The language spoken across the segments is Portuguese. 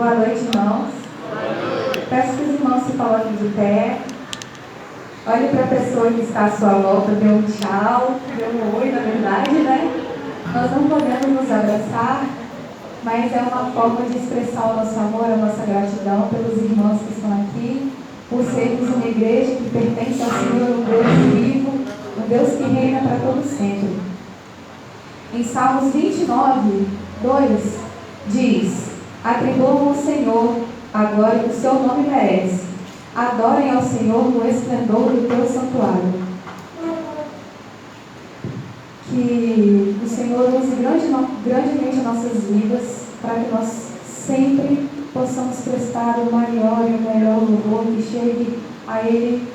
Boa noite, irmãos. Peço que os irmãos se coloquem de pé. Olhe para a pessoa que está à sua volta, dê um tchau, dê um oi, na verdade, né? Nós não podemos nos abraçar, mas é uma forma de expressar o nosso amor, a nossa gratidão pelos irmãos que estão aqui, por sermos uma igreja que pertence ao Senhor, um Deus vivo, um Deus que reina para todo sempre. Em Salmos 29, 2, diz: atribuam ao Senhor agora que o seu nome merece. Adorem ao Senhor no esplendor do teu santuário. Que o Senhor use grandemente nossas vidas para que nós sempre possamos prestar o maior e o melhor louvor, que chegue a Ele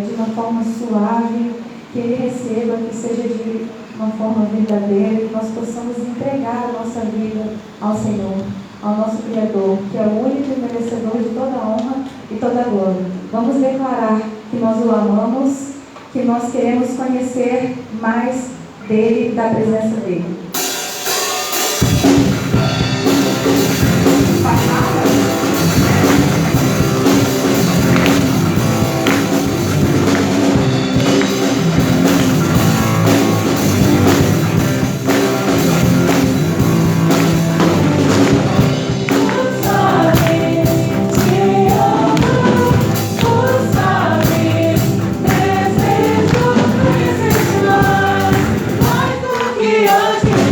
de uma forma suave, que Ele receba, que seja de uma forma verdadeira, que nós possamos entregar a nossa vida ao Senhor, ao nosso Criador, que é o único e merecedor de toda a honra e toda a glória. Vamos declarar que nós o amamos, que nós queremos conhecer mais dele e da presença dele. Antes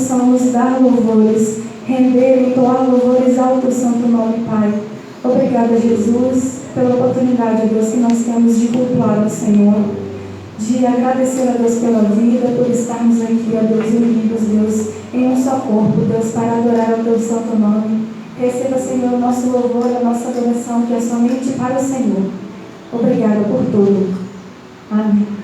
possamos dar louvores, render e entoar louvores ao teu santo nome, Pai. Obrigada, Jesus, pela oportunidade, Deus, que nós temos de cultuar o Senhor, de agradecer a Deus pela vida, por estarmos aqui, ó Deus, unidos, Deus, em um só corpo, Deus, para adorar o teu santo nome. Receba, Senhor, o nosso louvor, a nossa adoração, que é somente para o Senhor. Obrigada por tudo. Amém.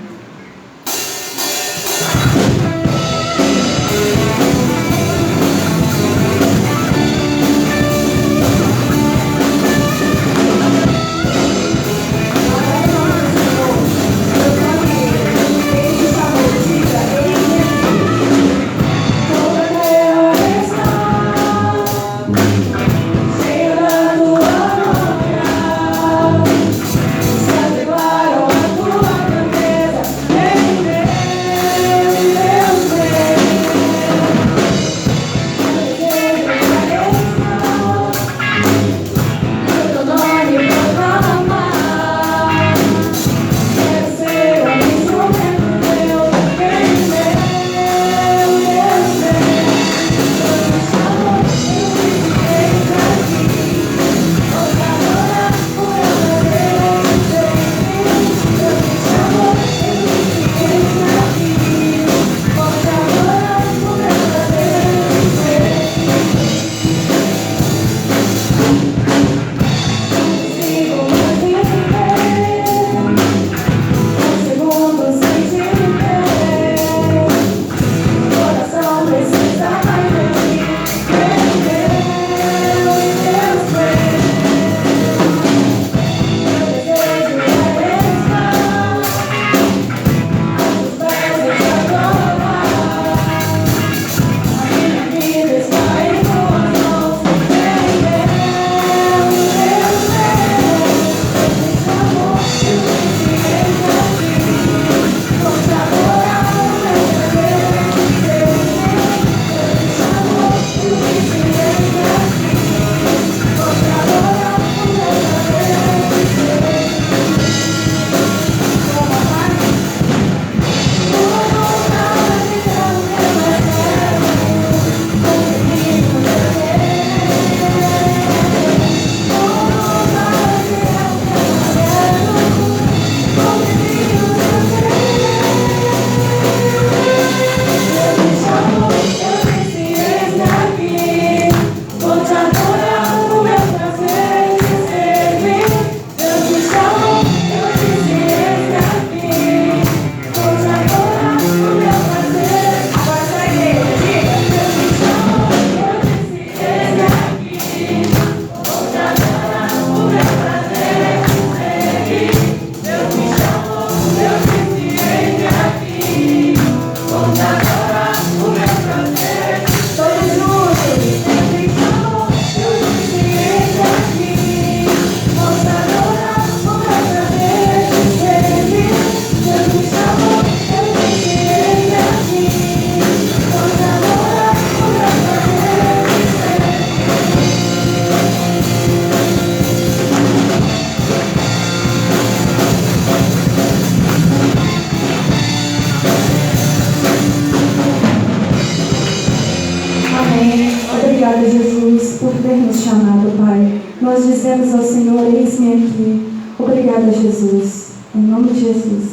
Obrigada, Jesus, por ter nos chamado, Pai. Nós dizemos ao Senhor, eis-me aqui. Obrigada, Jesus. Em nome de Jesus.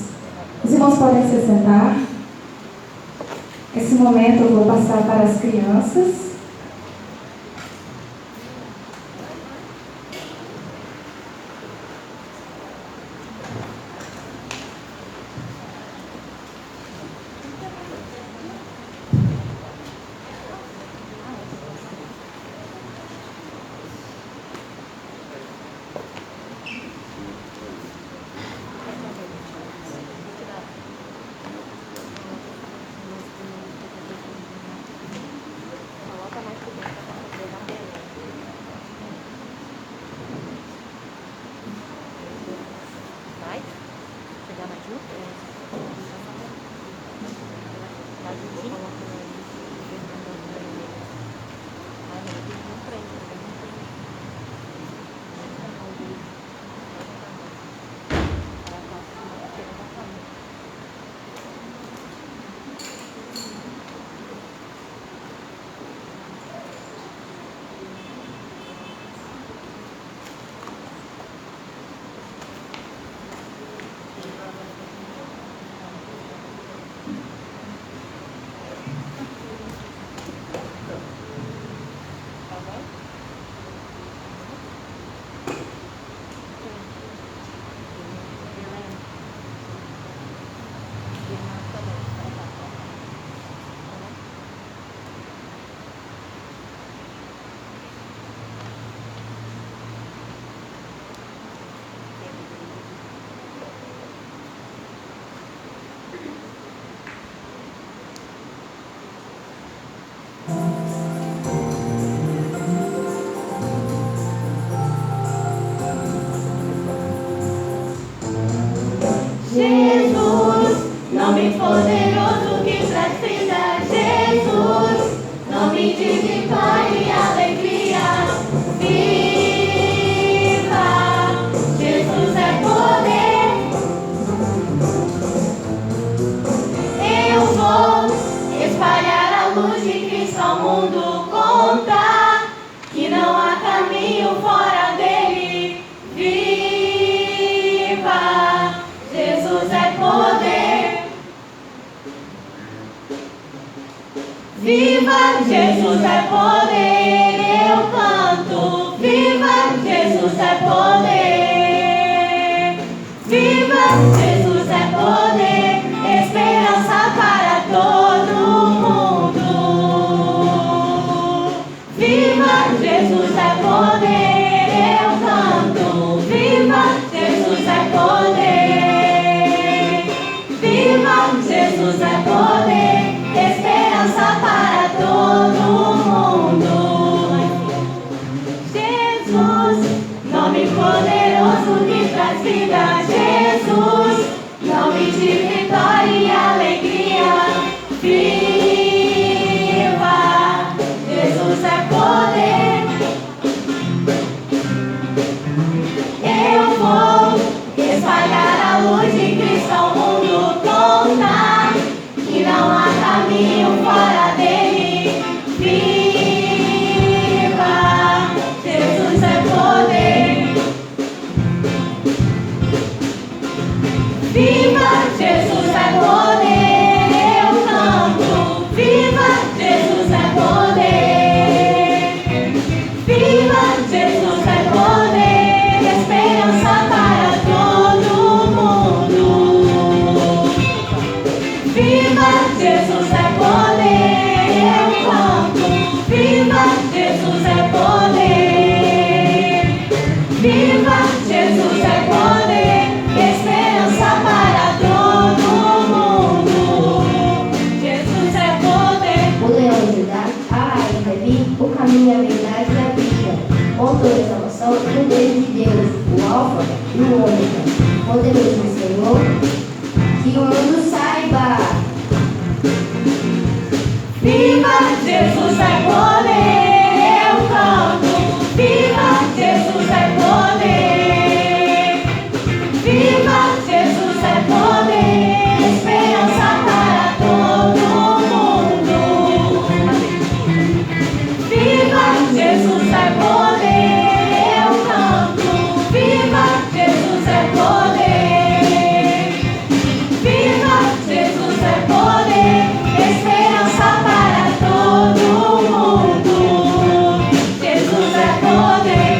Os irmãos podem se sentar. Esse momento eu vou passar para as crianças. mundo conta que não há caminho fora dele. Viva, Jesus é poder. Viva, Jesus é poder. Eu canto. Viva, Jesus é poder. Viva, Jesus é poder. Esperança para todo mundo. Viva, Jesus é poder. Eu canto. Viva, Jesus é poder. Viva, Jesus é poder. Esperança para todo mundo. Jesus, nome poderoso que traz vida. Jesus, nome de vitória e alegria. Viva, Jesus é poder. Eu vou espalhar a luz de Cristo ao mundo. Contar que não há caminho fora dele. Viva, Jesus é poder. Viva, Jesus é poder. Eu canto. Viva, Jesus é poder. Viva, Jesus é poder. Esperança para todo mundo. Viva, Jesus é poder. Eu canto. Viva, Jesus é poder. Viva, Jesus é poder. Esperança para todo mundo. Jesus é poder. O leão de Judá, a raiz Davi, o caminho, a verdade e a vida. Autor da salvação, o Deus de Deus, o Alfa e o Ômega. Poderoso Senhor, que o mundo saiba. Viva, Jesus é poder. Eu canto. Viva, Jesus é poder. Viva, Jesus é poder. Esperança para todo mundo. Viva, Jesus é poder. Eu canto. Viva, Jesus é poder. Viva, Jesus é poder. Esperança para todo mundo. Jesus é poder.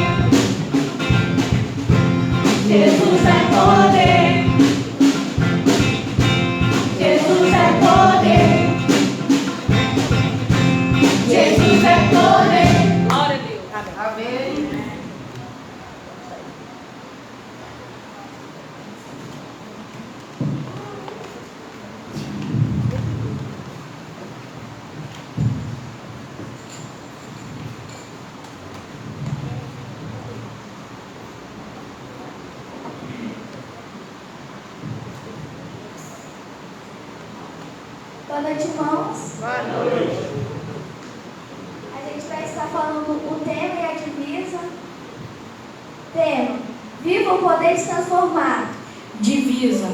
Jesus é poder. Jesus é poder. Jesus é poder. Glória a Deus. Amém. Boa noite, irmãos. Boa noite. A gente vai estar falando o tema e a divisa. Tema: viva o poder de transformar. Divisa.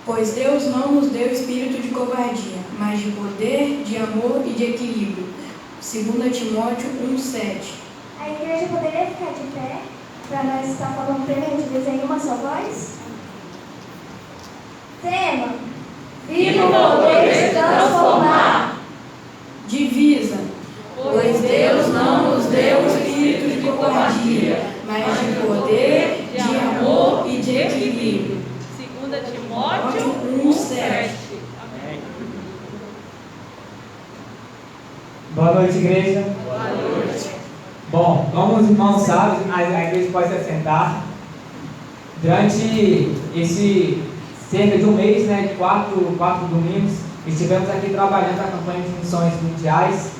Pois Deus não nos deu espírito de covardia, mas de poder, de amor e de equilíbrio. 2 Timóteo 1:7. A igreja poderia ficar de pé para nós estar falando o tema e a divisa em uma só voz? Tema: viva o poder de transformar. Divisa. Pois Deus não nos deu espírito de covardia, mas de poder, de amor e de equilíbrio. 2 Timóteo 1:7. Amém. Boa noite, igreja. Boa noite. Bom, como os irmãos sabem, a igreja pode se assentar. Durante esse cerca de um mês, né, de quatro domingos, estivemos aqui trabalhando a campanha de missões mundiais,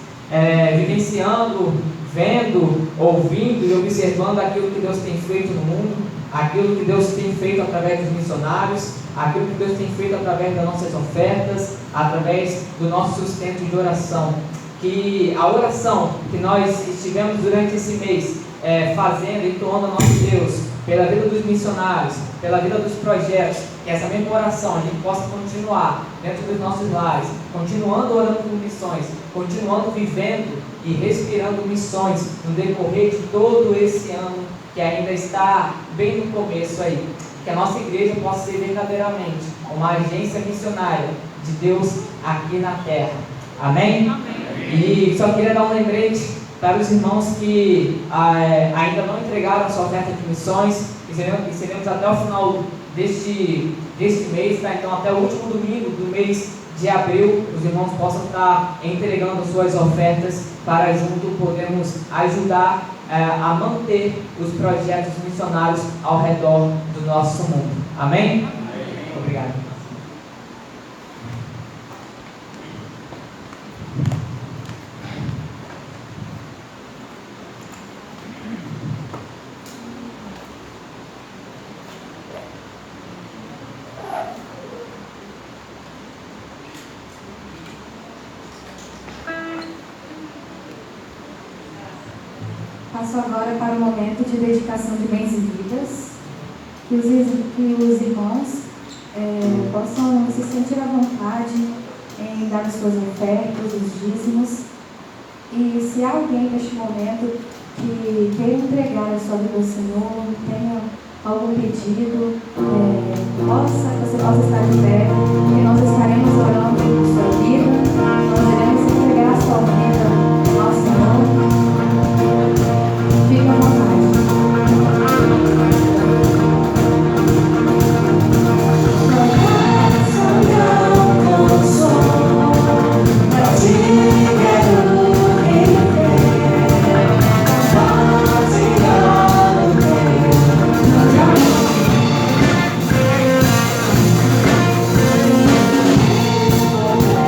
vivenciando, vendo, ouvindo e observando aquilo que Deus tem feito no mundo, aquilo que Deus tem feito através dos missionários, aquilo que Deus tem feito através das nossas ofertas, através do nosso sustento de oração. Que a oração que nós estivemos durante esse mês fazendo, entoando ao nosso Deus, pela vida dos missionários, pela vida dos projetos, que essa mesma oração a gente possa continuar dentro dos nossos lares, continuando orando por missões, continuando vivendo e respirando missões no decorrer de todo esse ano que ainda está bem no começo aí. Que a nossa igreja possa ser verdadeiramente uma agência missionária de Deus aqui na terra. Amém? E só queria dar um lembrete para os irmãos que ainda não entregaram a sua oferta de missões, e seremos até o final deste mês, tá? Então até o último domingo do mês de abril, os irmãos possam estar entregando suas ofertas para junto podermos ajudar a manter os projetos missionários ao redor do nosso mundo. Amém? Amém. Obrigado. Passo agora para o momento de dedicação de bens e vidas, que os irmãos possam se sentir à vontade em dar as suas ofertas, os dízimos. E se há alguém neste momento que queira entregar a sua vida ao Senhor, tenha algum pedido, você possa estar de pé, que nós estaremos orando por sua vida, nós iremos entregar a sua vida ao Senhor. Fique à vontade. Thank you.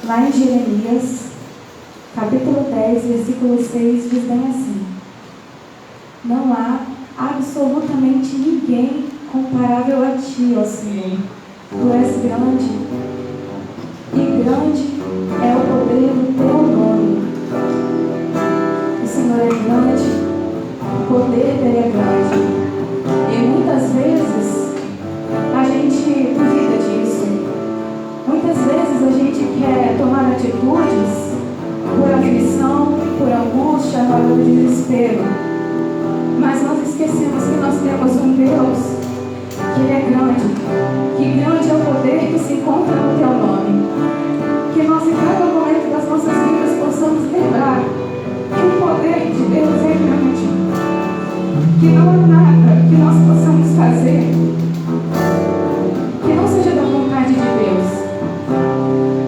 lá em Jeremias, capítulo 10, versículo 6, diz bem assim: não há absolutamente ninguém comparável a ti, ó Senhor. Tu és grande, e grande é o poder do teu nome. O Senhor é grande, o poder dele é grande. E muitas vezes a gente duvida disso. Muitas vezes a gente quer tomar atitudes por aflição, por angústia, por desespero. Mas nós esquecemos que nós temos um Deus que Ele é grande, que grande é o poder que se encontra no teu nome. Que nós em cada momento das nossas vidas possamos lembrar que o poder de Deus é grande, que não há nada que nós possamos fazer que não seja da vontade de Deus.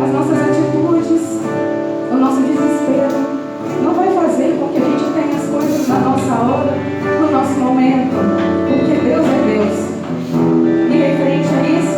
As nossas atitudes, o nosso desespero não vai fazer com que a gente tenha as coisas na nossa hora, no nosso momento, porque Deus é Deus. E referente a isso,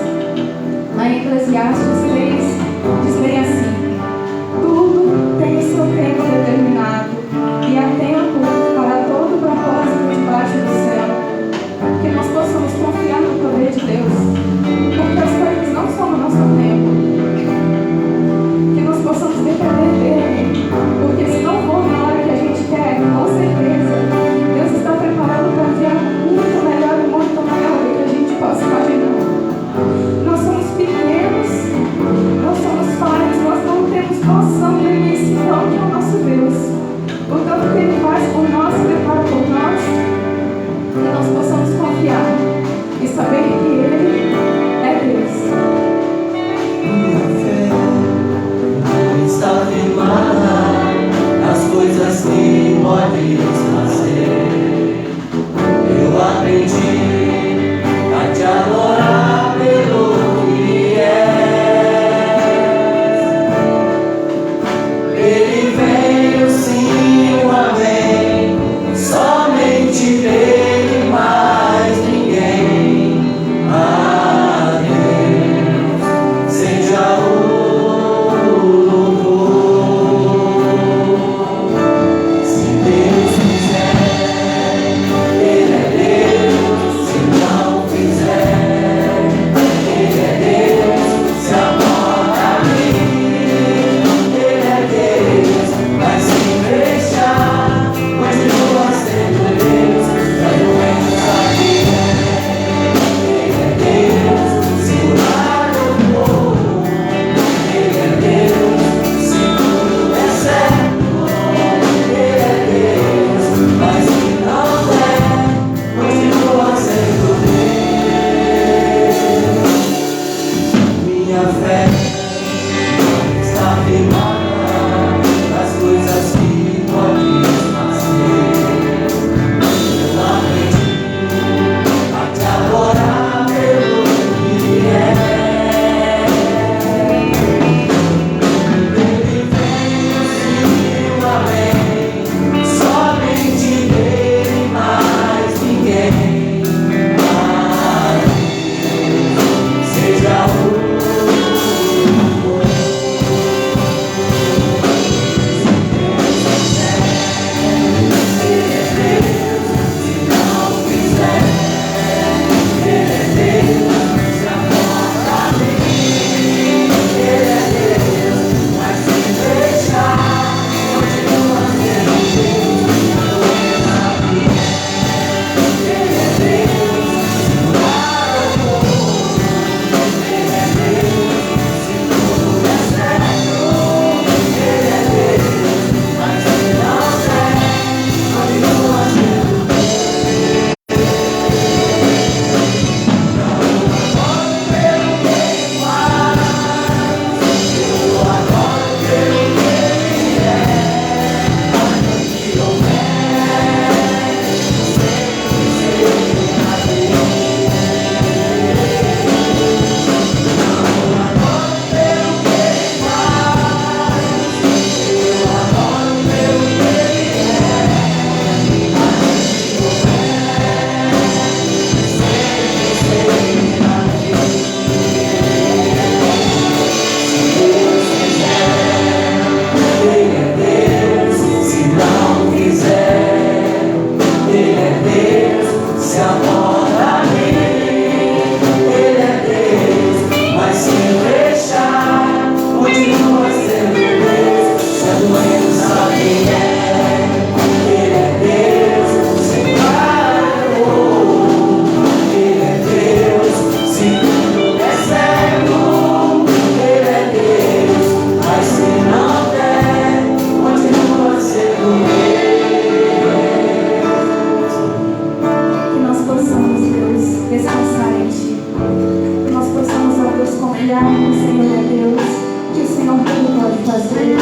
fazer.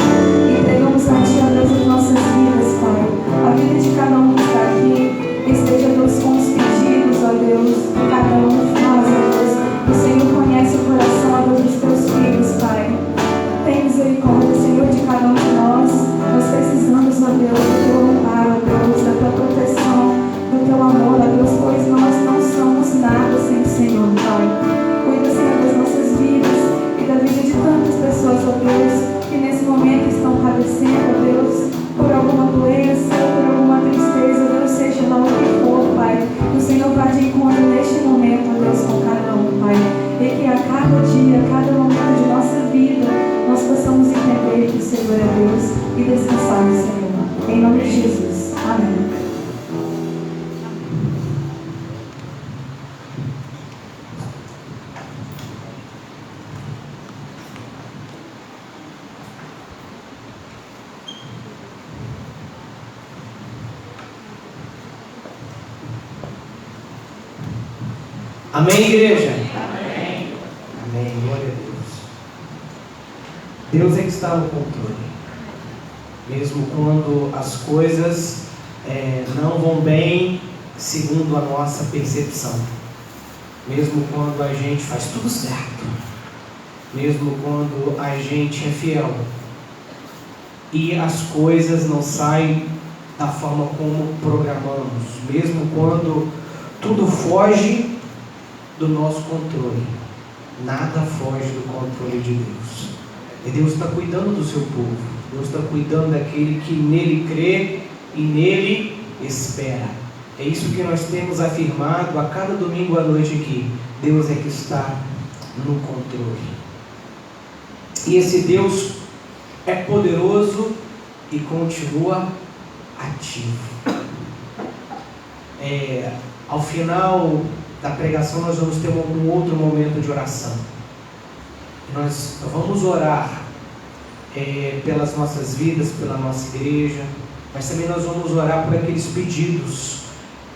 Entregamos a Ti, ó Deus, as nossas vidas, Pai. A vida de cada um que está aqui, esteja, Deus, com os pedidos, ó Deus, que cada um faz, ó Deus. O Senhor conhece o coração, ó Deus, dos Teus filhos, Pai. Tem misericórdia, Senhor, de cada um de nós. Nós precisamos, ó Deus, do Teu amparo, ó Deus, da Tua proteção, do Teu amor, ó Deus, pois nós não somos nada sem o Senhor, Pai. Cuida, Senhor, das nossas vidas e da vida de tantas pessoas, ó Deus, que nesse momento estão padecendo, ó Deus, por alguma doença, por alguma tristeza, Deus, seja lá o que for, Pai. O Senhor vai de encontro neste momento, ó Deus, com cada um, Pai. E que a cada dia, a cada momento de nossa vida, nós possamos entender que o Senhor é Deus e descansar no Senhor. Em nome de Jesus. Amém. Amém, igreja? Amém. Amém, glória a Deus. Deus é que está no controle. Mesmo quando as coisas não vão bem segundo a nossa percepção. Mesmo quando a gente faz tudo certo. Mesmo quando a gente é fiel. E as coisas não saem da forma como programamos. Mesmo quando tudo foge do nosso controle. Nada foge do controle de Deus. E Deus está cuidando do seu povo. Deus está cuidando daquele que nele crê e nele espera. É isso que nós temos afirmado a cada domingo à noite aqui. Deus é que está no controle. E esse Deus é poderoso e continua ativo. Ao final da pregação nós vamos ter um outro momento de oração. Nós vamos orar pelas nossas vidas, pela nossa igreja, mas também nós vamos orar por aqueles pedidos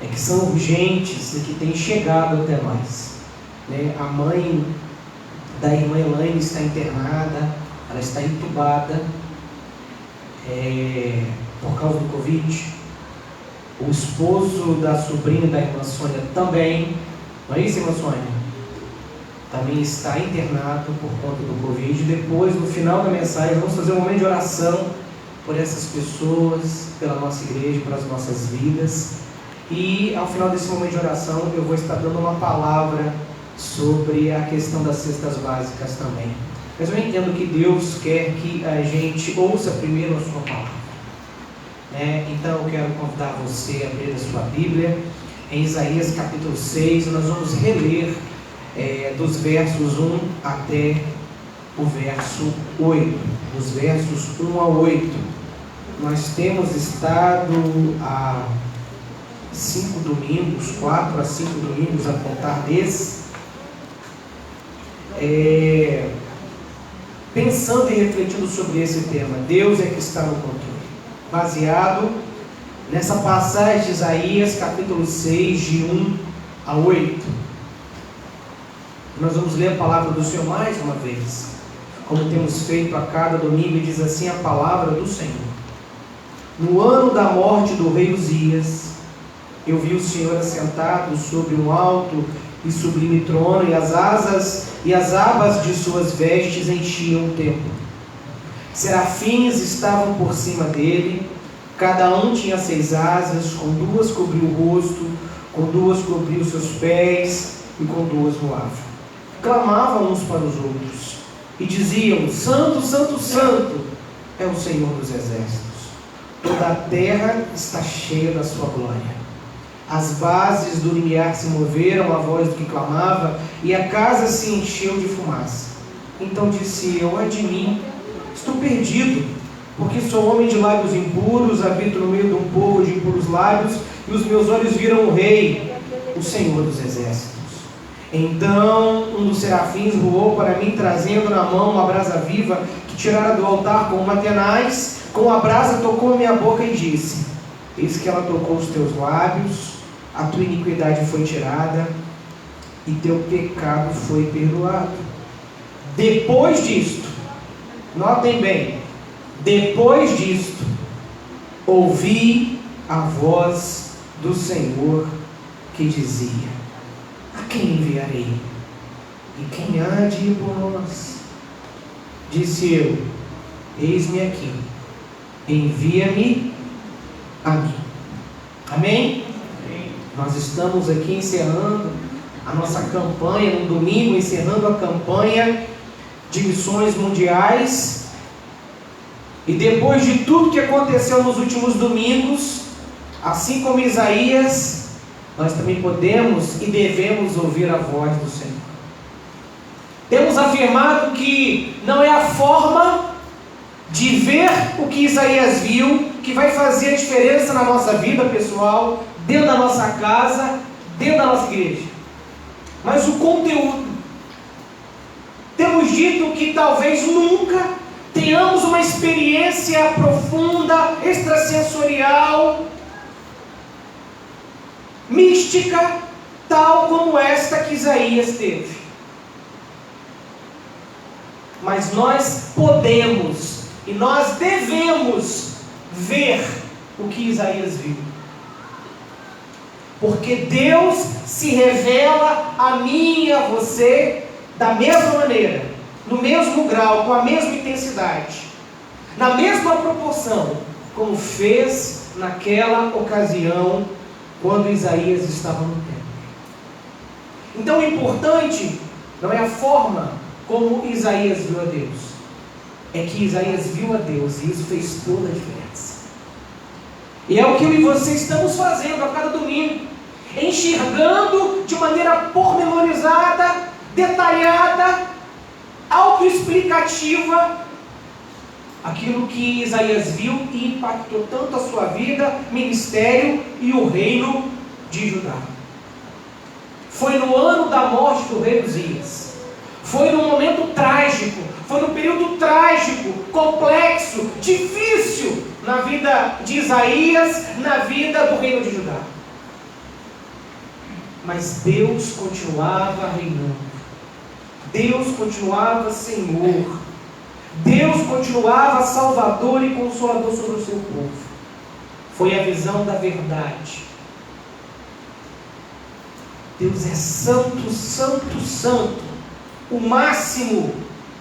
que são urgentes e que têm chegado até nós. A mãe da irmã Elaine está internada, ela está entubada por causa do Covid. O esposo da sobrinha da irmã Sônia também, não é isso, irmã Sônia? Também está internado por conta do Covid. Depois, no final da mensagem, vamos fazer um momento de oração por essas pessoas, pela nossa igreja, pelas nossas vidas. E ao final desse momento de oração, eu vou estar dando uma palavra sobre a questão das cestas básicas também. Mas eu entendo que Deus quer que a gente ouça primeiro a sua palavra. Então eu quero convidar você a abrir a sua Bíblia em Isaías capítulo 6. Nós vamos reler dos versos 1 até o verso 8, dos versos 1 a 8. Nós temos estado há 5 domingos, 4 a 5 domingos a contar desses, pensando e refletindo sobre esse tema. Deus é que está no controle, baseado nessa passagem de Isaías capítulo 6, de 1 a 8. Nós vamos ler a palavra do Senhor mais uma vez, como temos feito a cada domingo, e diz assim a palavra do Senhor: No ano da morte do rei Uzias, eu vi o Senhor assentado sobre um alto e sublime trono, e as asas e as abas de suas vestes enchiam o templo. Serafins estavam por cima dele, cada um tinha 6 asas, com 2 cobriu o rosto, com 2 cobriu seus pés, e com 2 voavam. Clamavam uns para os outros, e diziam: Santo, Santo, Santo é o Senhor dos exércitos. Toda a terra está cheia da sua glória. As bases do limiar se moveram à voz do que clamava, e a casa se encheu de fumaça. Então disse eu: ai de mim, estou perdido, porque sou homem de lábios impuros, habito no meio de um povo de impuros lábios, e os meus olhos viram o Rei, o Senhor dos exércitos. Então um dos serafins voou para mim, trazendo na mão uma brasa viva, que tirara do altar com uma tenaz. Com a brasa tocou a minha boca e disse: eis que ela tocou os teus lábios, a tua iniquidade foi tirada, e teu pecado foi perdoado. Depois disto, notem bem, Depois disto, ouvi a voz do Senhor que dizia: a quem enviarei? E quem há de ir por nós? Disse eu: eis-me aqui, envia-me a mim. Amém? Amém? Nós estamos aqui encerrando a nossa campanha, no domingo, encerrando a campanha de missões mundiais. E depois de tudo que aconteceu nos últimos domingos, assim como Isaías, nós também podemos e devemos ouvir a voz do Senhor. Temos afirmado que não é a forma de ver o que Isaías viu que vai fazer a diferença na nossa vida pessoal, dentro da nossa casa, dentro da nossa igreja, mas o conteúdo. Temos dito que talvez nunca tenhamos uma experiência profunda, extrasensorial, mística, tal como esta que Isaías teve. Mas nós podemos e nós devemos ver o que Isaías viu. Porque Deus se revela a mim e a você da mesma maneira, no mesmo grau, com a mesma intensidade, na mesma proporção, como fez naquela ocasião, quando Isaías estava no templo. Então o importante não é a forma como Isaías viu a Deus, é que Isaías viu a Deus, e isso fez toda a diferença. E é o que eu e você estamos fazendo a cada domingo, enxergando de maneira pormenorizada, detalhada, autoexplicativa, aquilo que Isaías viu e impactou tanto a sua vida, ministério e o reino de Judá. Foi no ano da morte do rei Uzias, foi num momento trágico, foi num período trágico, complexo, difícil na vida de Isaías, na vida do reino de Judá. Mas Deus continuava reinando, Deus continuava Senhor, Deus continuava Salvador e Consolador sobre o seu povo. Foi a visão da verdade. Deus é santo, santo, santo. O máximo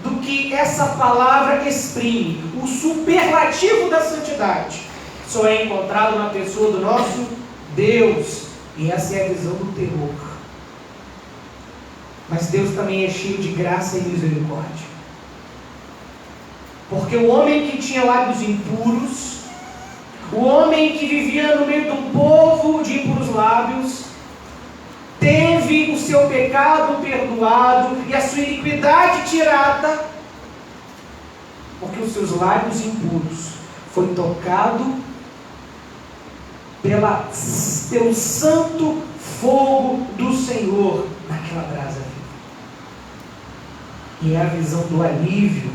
do que essa palavra exprime, o superlativo da santidade, só é encontrado na pessoa do nosso Deus. E essa é a visão do terror. Mas Deus também é cheio de graça e misericórdia. Porque o homem que tinha lábios impuros, o homem que vivia no meio de um povo de impuros lábios, teve o seu pecado perdoado e a sua iniquidade tirada, porque os seus lábios impuros foi tocado pelo santo fogo do Senhor naquela brasa viva. E é a visão do alívio,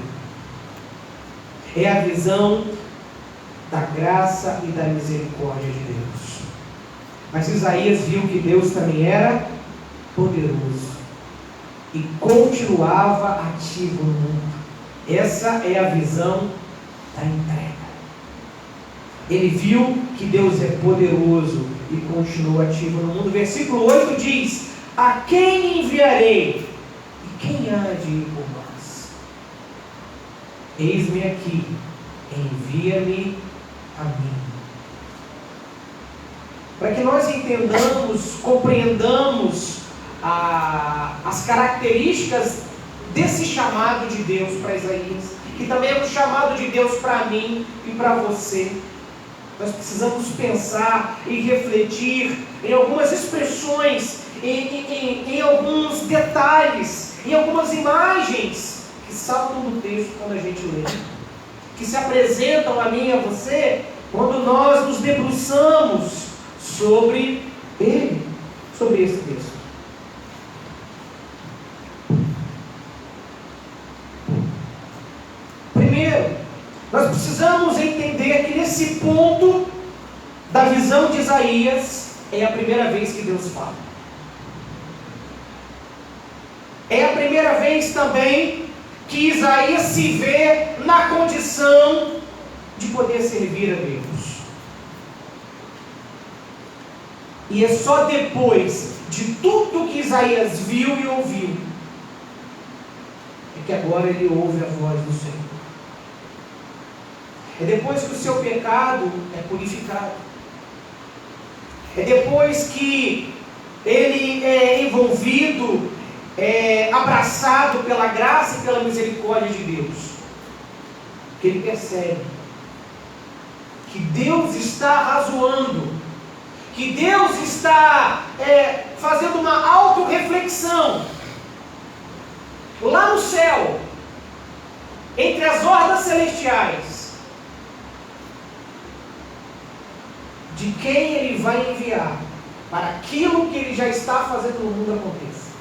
é a visão da graça e da misericórdia de Deus. Mas Isaías viu que Deus também era poderoso e continuava ativo no mundo. Essa é a visão da entrega. Ele viu que Deus é poderoso e continua ativo no mundo. Versículo 8 diz: a quem enviarei? E quem há de ir por nós? Eis-me aqui, envia-me a mim. Para que nós entendamos, compreendamos as características desse chamado de Deus para Isaías, que também é um chamado de Deus para mim e para você. Nós precisamos pensar e refletir em algumas expressões, em alguns detalhes, em algumas imagens que saltam do texto quando a gente lê, que se apresentam a mim e a você quando nós nos debruçamos sobre ele, sobre esse texto. Primeiro, nós precisamos entender que nesse ponto da visão de Isaías é a primeira vez que Deus fala. É a primeira vez também que Isaías se vê na condição de poder servir a Deus. E é só depois de tudo que Isaías viu e ouviu, é que agora ele ouve a voz do Senhor. É depois que o seu pecado é purificado. É depois que ele é envolvido, abraçado pela graça e pela misericórdia de Deus, que ele percebe que Deus está razoando, que Deus está fazendo uma autorreflexão lá no céu, entre as hordas celestiais, de quem ele vai enviar para aquilo que ele já está fazendo no mundo aconteça.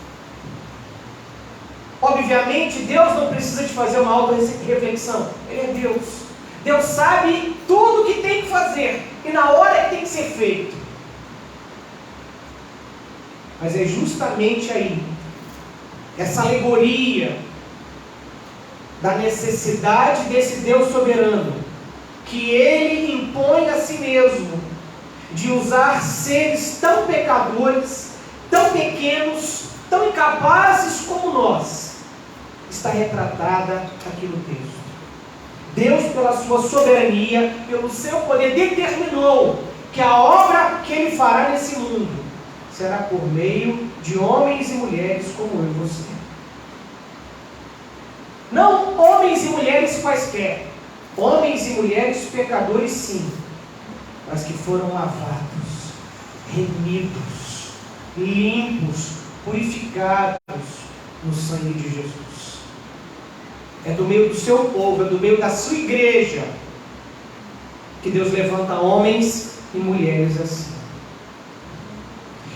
Obviamente, Deus não precisa de fazer uma auto-reflexão. Ele é Deus. Deus sabe tudo o que tem que fazer e na hora que tem que ser feito. Mas é justamente aí, essa alegoria da necessidade desse Deus soberano, que ele impõe a si mesmo de usar seres tão pecadores, tão pequenos, tão incapazes como nós, está retratada aqui no texto. Deus, pela sua soberania, pelo seu poder, determinou que a obra que ele fará nesse mundo será por meio de homens e mulheres como eu e você. Não homens e mulheres quaisquer, homens e mulheres pecadores sim, mas que foram lavados, remidos, limpos, purificados no sangue de Jesus. É do meio do seu povo, é do meio da sua igreja, que Deus levanta homens e mulheres assim.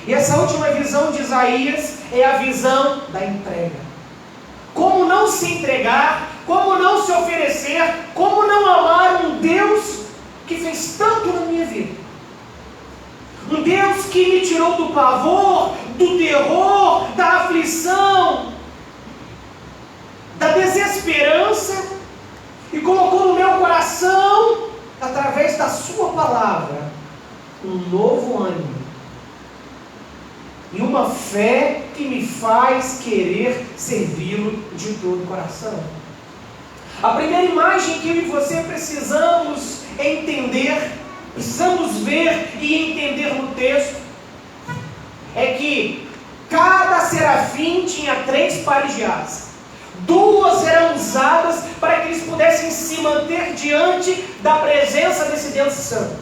E essa última visão de Isaías é a visão da entrega. Como não se entregar, como não se oferecer, como não amar um Deus que fez tanto na minha vida. Um Deus que me tirou do pavor, do terror, da aflição, da desesperança e colocou no meu coração, através da sua palavra, um novo ânimo e uma fé que me faz querer servi-lo de todo o coração. A primeira imagem que eu e você precisamos entender, precisamos ver e entender no texto, é que cada serafim tinha 3 pares de asas. 2 eram usadas para que eles pudessem se manter diante da presença desse Deus Santo.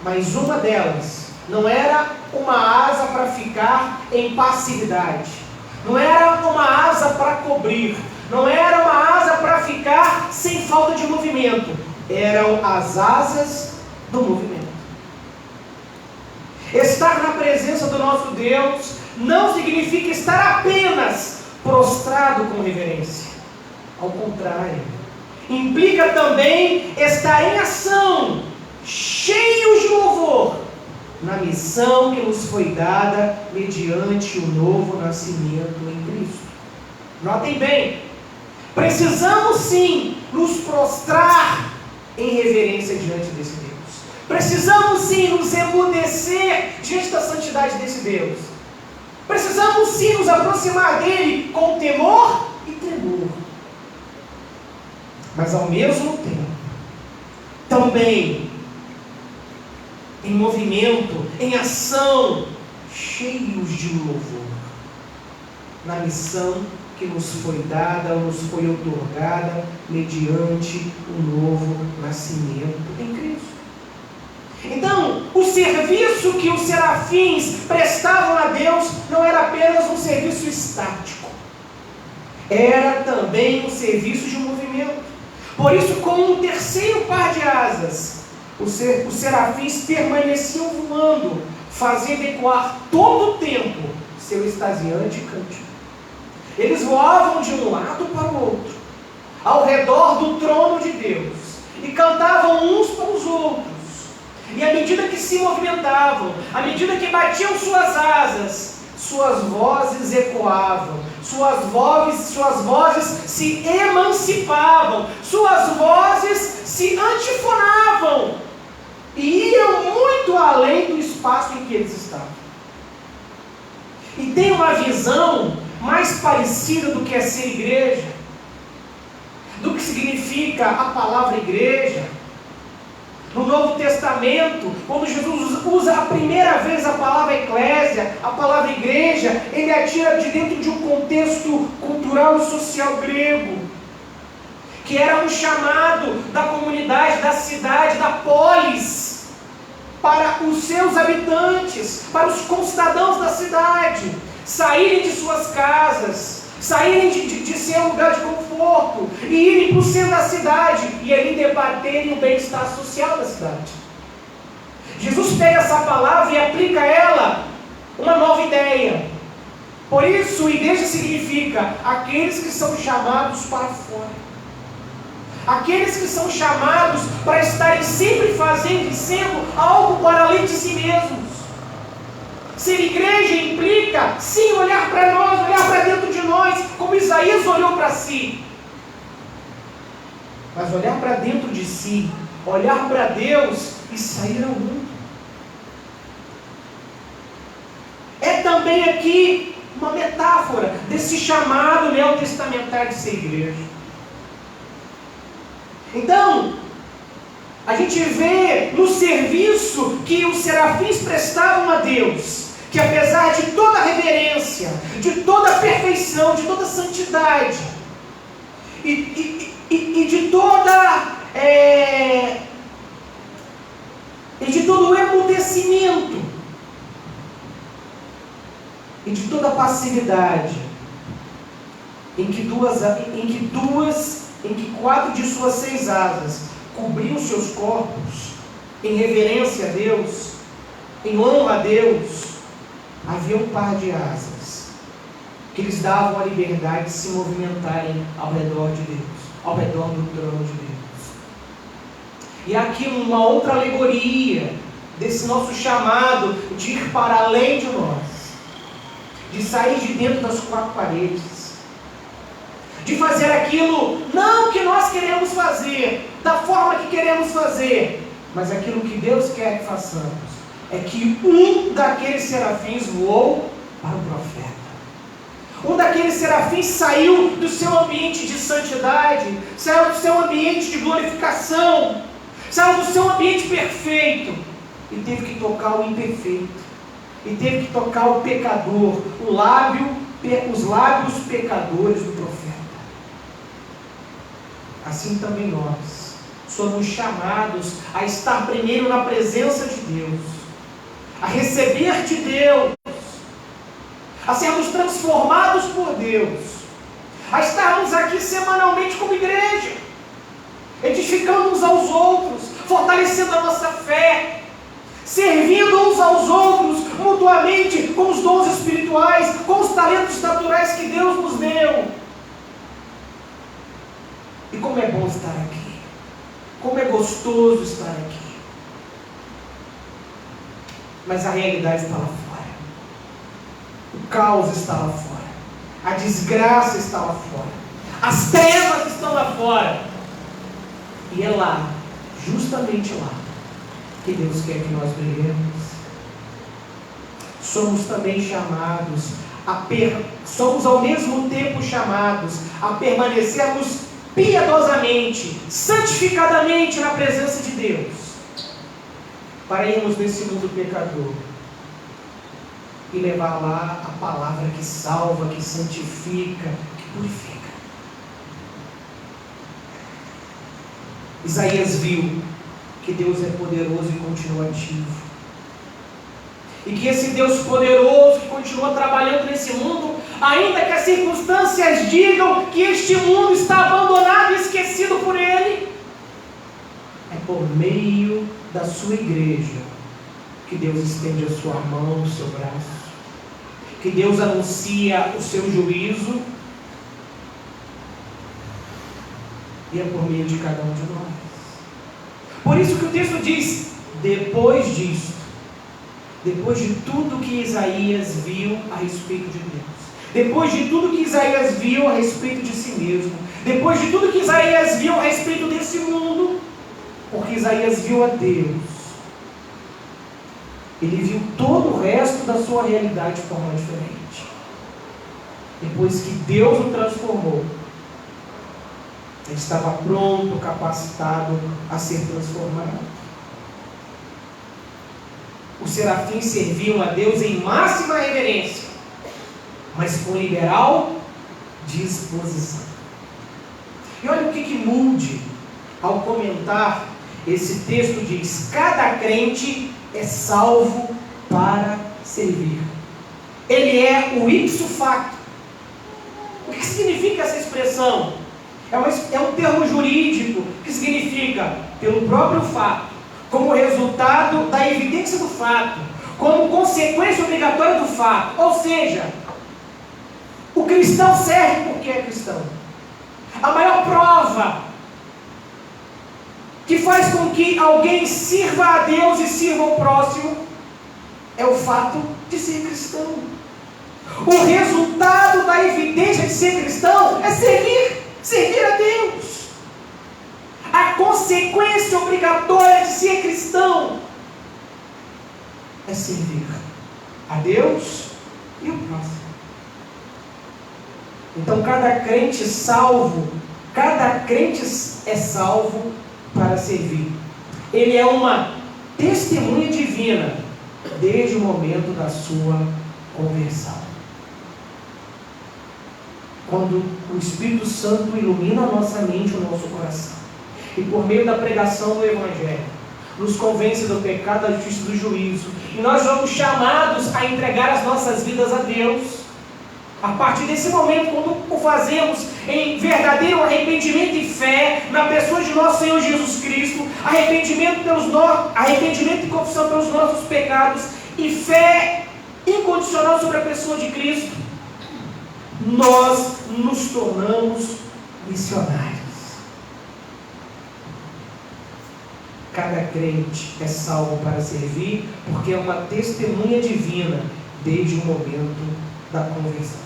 Mas uma delas não era uma asa para ficar em passividade, não era uma asa para cobrir, não era uma asa para ficar sem falta de movimento, eram as asas do movimento. Estar na presença do nosso Deus não significa estar apenas prostrado com reverência. Ao contrário, implica também estar em ação, cheios de louvor, na missão que nos foi dada mediante o novo nascimento em Cristo. Notem bem, precisamos sim nos prostrar em reverência diante desse Deus. Precisamos sim nos emudecer diante da santidade desse Deus. Precisamos sim nos aproximar dele com temor e tremor. Mas ao mesmo tempo, também em movimento, em ação, cheios de louvor, na missão que nos foi dada, nos foi outorgada, mediante o novo nascimento em Cristo. Então, o serviço que os serafins prestavam a Deus não era apenas um serviço estático, era também um serviço de movimento. Por isso, com um terceiro par de asas, os serafins permaneciam voando, fazendo ecoar todo o tempo seu extasiante cântico. Eles voavam de um lado para o outro, ao redor do trono de Deus, e cantavam uns para os outros. E à medida que se movimentavam, à medida que batiam suas asas, suas vozes ecoavam, suas vozes se emancipavam, suas vozes se antifonavam e iam muito além do espaço em que eles estavam. E tem uma visão mais parecida do que é ser igreja, do que significa a palavra igreja. No Novo Testamento, quando Jesus usa a primeira vez a palavra eclésia, a palavra igreja, ele a tira de dentro de um contexto cultural e social grego, que era um chamado da comunidade, da cidade, da polis, para os seus habitantes, para os concidadãos da cidade, saírem de suas casas, saírem de seu lugar de conforto e irem para o centro da cidade e ali debaterem o bem-estar social da cidade. Jesus pega essa palavra e aplica a ela uma nova ideia. Por isso, igreja significa aqueles que são chamados para fora, aqueles que são chamados para estarem sempre fazendo e sendo algo para além de si mesmos. Ser igreja implica, sim, olhar para nós, olhar para dentro de nós, como Isaías olhou para si. Mas olhar para dentro de si, olhar para Deus e sair ao mundo. É também aqui uma metáfora desse chamado neotestamentário de ser igreja. Então, a gente vê no serviço que os serafins prestavam a Deus, que apesar de toda a reverência, de toda a perfeição, de toda a santidade, e de todo o emudecimento, e de toda a passividade, em que 4 de suas 6 asas cobriam seus corpos, em reverência a Deus, em honra a Deus, havia um par de asas que lhes davam a liberdade de se movimentarem ao redor de Deus, ao redor do trono de Deus. E aqui uma outra alegoria desse nosso chamado de ir para além de nós, de sair de dentro das 4 paredes, de fazer aquilo não que nós queremos fazer, da forma que queremos fazer, mas aquilo que Deus quer que façamos. É que um daqueles serafins voou para o profeta. Um daqueles serafins saiu do seu ambiente de santidade, saiu do seu ambiente de glorificação, saiu do seu ambiente perfeito e teve que tocar o imperfeito, e teve que tocar o pecador, os lábios pecadores do profeta. Assim também nós somos chamados a estar primeiro na presença de Deus, a receber de Deus, a sermos transformados por Deus, a estarmos aqui semanalmente como igreja, edificando uns aos outros, fortalecendo a nossa fé, servindo uns aos outros mutuamente com os dons espirituais, com os talentos naturais que Deus nos deu. E como é bom estar aqui, como é gostoso estar aqui. Mas a realidade está lá fora, o caos está lá fora, a desgraça está lá fora, as trevas estão lá fora, e é lá, justamente lá, que Deus quer que nós brilhemos. Somos também chamados somos ao mesmo tempo chamados a permanecermos piedosamente, santificadamente na presença de Deus, para irmos nesse mundo pecador e levar lá a palavra que salva, que santifica, que purifica. Isaías viu que Deus é poderoso e continua ativo, e que esse Deus poderoso que continua trabalhando nesse mundo, ainda que as circunstâncias digam que este mundo está abandonado e esquecido por Ele, é por meio da sua igreja que Deus estende a sua mão, o seu braço, que Deus anuncia o seu juízo, e é por meio de cada um de nós. Por isso que o texto diz, depois disso, depois de tudo que Isaías viu a respeito de Deus, depois de tudo que Isaías viu a respeito de si mesmo, depois de tudo que Isaías viu a respeito desse mundo, que Isaías viu a Deus, ele viu todo o resto da sua realidade de forma diferente. Depois que Deus o transformou, ele estava pronto, capacitado a ser transformado. Os serafins serviam a Deus em máxima reverência, mas com liberal disposição. E olha o que Moody, ao comentar esse texto, diz: cada crente é salvo para servir. Ele é o ipso facto. O que significa essa expressão? É um termo jurídico que significa pelo próprio fato, como resultado da evidência do fato, como consequência obrigatória do fato. Ou seja, o cristão serve porque é cristão. A maior prova que faz com que alguém sirva a Deus e sirva ao próximo é o fato de ser cristão. O resultado da evidência de ser cristão é servir a Deus. A consequência obrigatória de ser cristão é servir a Deus e o próximo. Então cada crente é salvo para servir. Ele é uma testemunha divina desde o momento da sua conversão. Quando o Espírito Santo ilumina a nossa mente, o nosso coração, e por meio da pregação do Evangelho, nos convence do pecado, da justiça e do juízo, e nós somos chamados a entregar as nossas vidas a Deus. A partir desse momento, quando o fazemos em verdadeiro arrependimento e fé na pessoa de nosso Senhor Jesus Cristo, arrependimento e confissão pelos nossos pecados e fé incondicional sobre a pessoa de Cristo, nós nos tornamos missionários. Cada crente é salvo para servir, porque é uma testemunha divina desde o momento da conversão.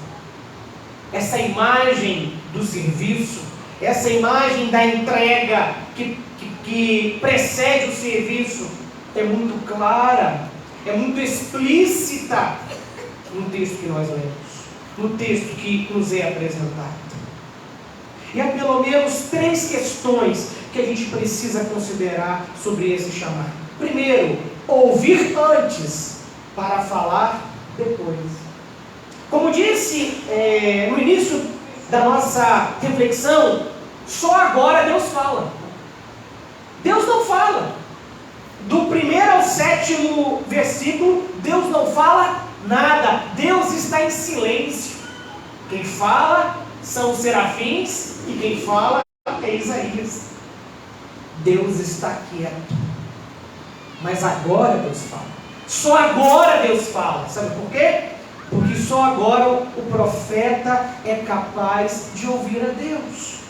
Essa imagem do serviço, essa imagem da entrega que precede o serviço é muito clara, é muito explícita no texto que nós lemos, no texto que nos é apresentado. E há pelo menos 3 questões que a gente precisa considerar sobre esse chamado. Primeiro, ouvir antes para falar depois. Como disse no início da nossa reflexão, só agora Deus fala. Deus não fala. Do 1º ao 7º versículo, Deus não fala nada. Deus está em silêncio. Quem fala são os serafins e quem fala é Isaías. Deus está quieto. Mas agora Deus fala. Só agora Deus fala. Sabe por quê? Porque só agora o profeta é capaz de ouvir a Deus.